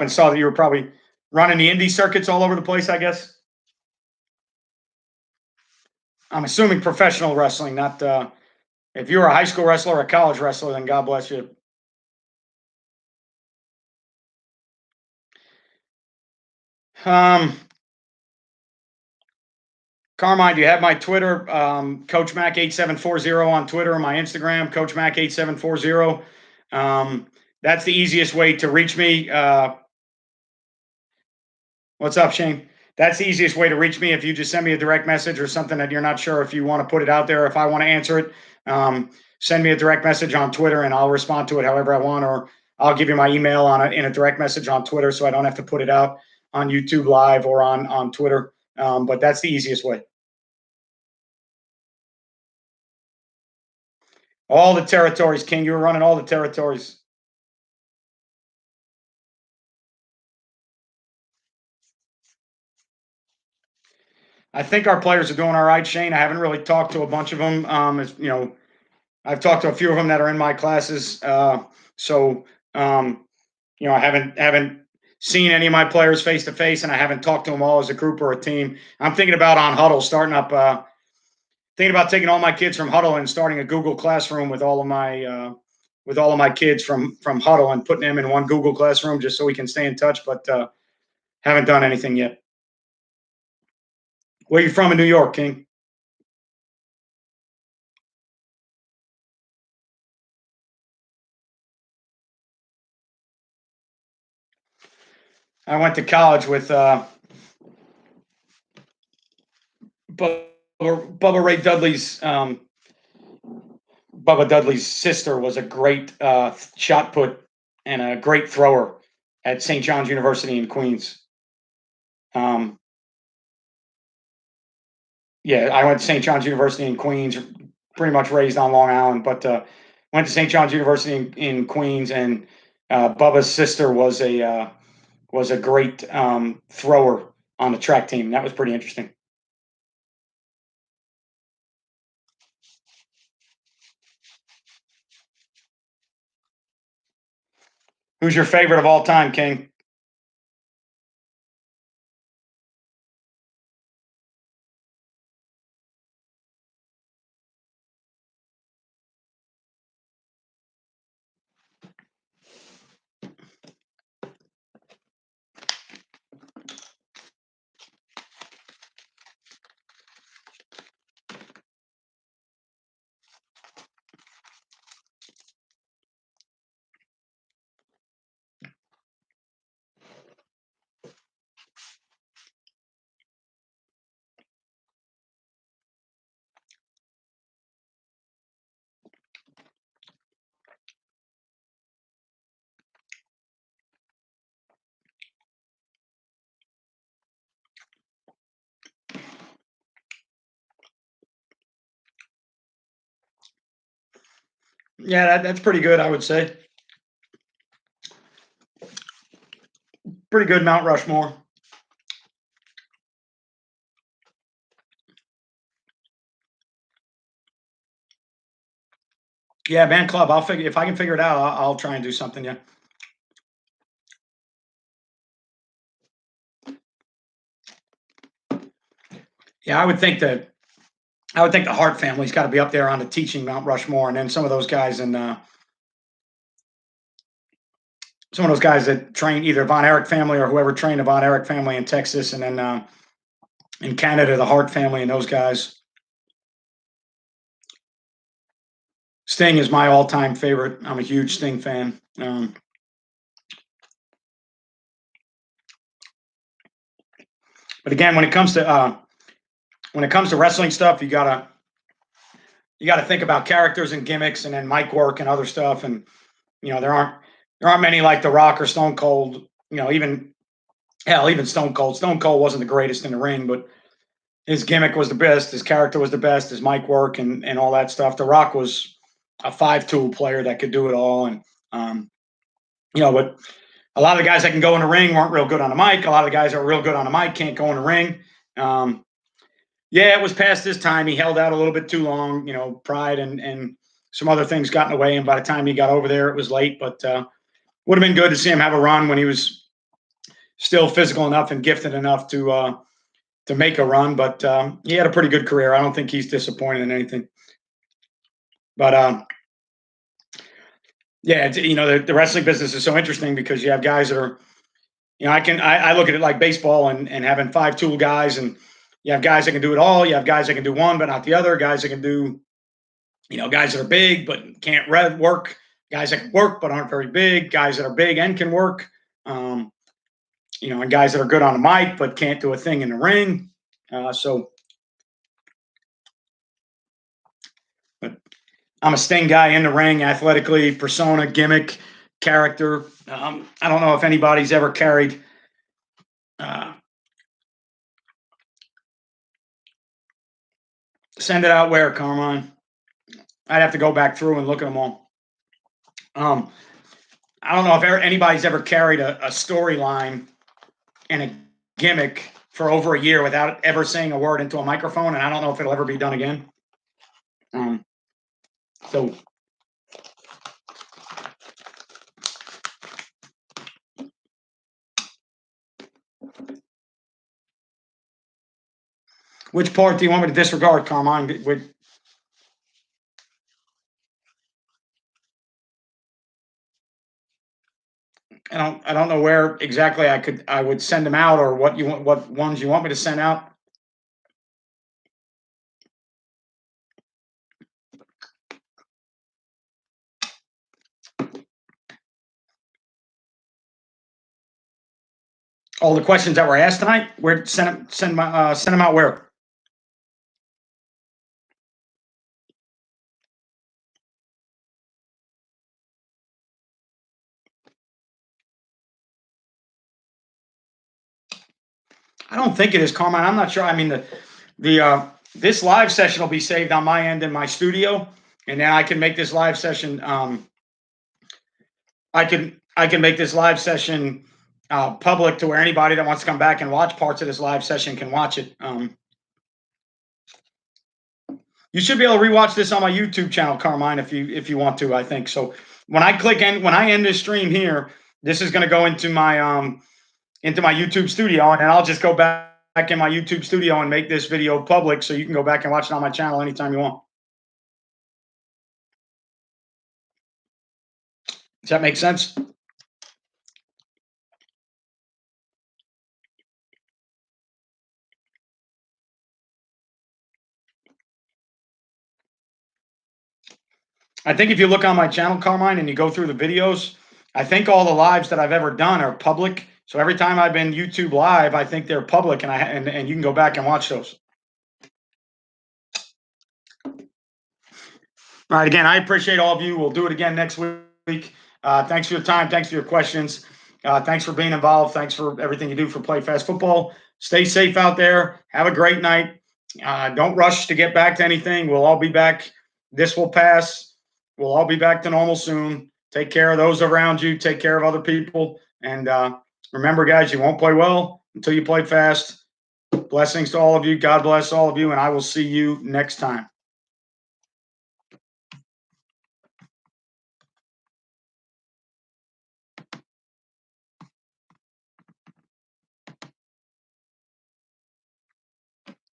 Speaker 1: saw that you were probably running the indie circuits all over the place, I guess. I'm assuming professional wrestling, not if you were a high school wrestler or a college wrestler, then God bless you. Carmine, do you have my Twitter? Coach Mac 8740 on Twitter, or my Instagram, Coach Mac 8740. That's the easiest way to reach me. What's up, Shane? That's the easiest way to reach me. If you just send me a direct message or something that you're not sure if you want to put it out there, if I want to answer it, send me a direct message on Twitter and I'll respond to it however I want, or I'll give you my email in a direct message on Twitter so I don't have to put it out on YouTube Live or on Twitter. But that's the easiest way. All the territories, King. You were running all the territories. I think our players are doing all right, Shane. I haven't really talked to a bunch of them. I've talked to a few of them that are in my classes. I haven't seen any of my players face to face, and I haven't talked to them all as a group or a team. I'm thinking about on Huddle starting up. Thinking about taking all my kids from Huddle and starting a Google Classroom with all of my kids from Huddle and putting them in one Google Classroom just so we can stay in touch. But haven't done anything yet. Where are you from in New York, King? I went to college with Bubba Ray Dudley's Bubba Dudley's sister was a great shot put and a great thrower at St. John's University in Queens. Um, yeah, I went to St. John's University in Queens, pretty much raised on Long Island, but went to St. John's University in Queens, and Bubba's sister was a great thrower on the track team. That was pretty interesting. Who's your favorite of all time, King? Yeah, that's pretty good, I would say. Pretty good Mount Rushmore. Yeah, man club. I'll figure if I can figure it out. I'll try and do something. Yeah. Yeah, I would think the Hart family's got to be up there on the teaching Mount Rushmore, and then some of those guys and some of those guys that train either Von Erich family or whoever trained the Von Erich family in Texas, and then in Canada the Hart family and those guys. Sting is my all-time favorite. I'm a huge Sting fan. But again, when it comes to wrestling stuff, you gotta think about characters and gimmicks, and then mic work and other stuff. And there aren't many like The Rock or Stone Cold. Even hell, even Stone Cold. Stone Cold wasn't the greatest in the ring, but his gimmick was the best. His character was the best. His mic work and all that stuff. The Rock was a five-tool player that could do it all. And um, but a lot of the guys that can go in the ring weren't real good on the mic. A lot of the guys that are real good on the mic can't go in the ring. Um, yeah, it was past his time. He held out a little bit too long. Pride and some other things got in the way. And by the time he got over there, it was late. But would have been good to see him have a run when he was still physical enough and gifted enough to make a run. But he had a pretty good career. I don't think he's disappointed in anything. But yeah, the wrestling business is so interesting because you have guys that are, I look at it like baseball and having five-tool guys, and you have guys that can do it all. You have guys that can do one but not the other. Guys that can do, guys that are big but can't work. Guys that can work but aren't very big. Guys that are big and can work. Um, and guys that are good on the mic but can't do a thing in the ring. So, but I'm a Sting guy in the ring, athletically, persona, gimmick, character. I don't know if anybody's ever carried. Uh, Send it out where, Carmine? I'd have to go back through and look at them all. Um, I don't know if anybody's ever carried a storyline and a gimmick for over a year without ever saying a word into a microphone, and I don't know if it'll ever be done again. Um, so, which part do you want me to disregard, Carmine? I don't know where exactly I would send them out, or what ones you want me to send out. All the questions that were asked tonight, where send them out where? I don't think it is, Carmine. I'm not sure. I mean, this live session will be saved on my end in my studio, and then I can make this live session. I can make this live session public to where anybody that wants to come back and watch parts of this live session can watch it. You should be able to rewatch this on my YouTube channel, Carmine, if you want to. I think so. When I end this stream here, this is going to go into my YouTube studio, and then I'll just go back in my YouTube studio and make this video public, so you can go back and watch it on my channel anytime you want. Does that make sense? I think if you look on my channel, Carmine, and you go through the videos, I think all the lives that I've ever done are public. So every time I've been YouTube live, I think they're public, and you can go back and watch those. All right. Again, I appreciate all of you. We'll do it again next week. Thanks for your time. Thanks for your questions. Thanks for being involved. Thanks for everything you do for Play Fast Football. Stay safe out there. Have a great night. Don't rush to get back to anything. We'll all be back. This will pass. We'll all be back to normal soon. Take care of those around you. Take care of other people. And remember, guys, you won't play well until you play fast. Blessings to all of you. God bless all of you. And I will see you next time.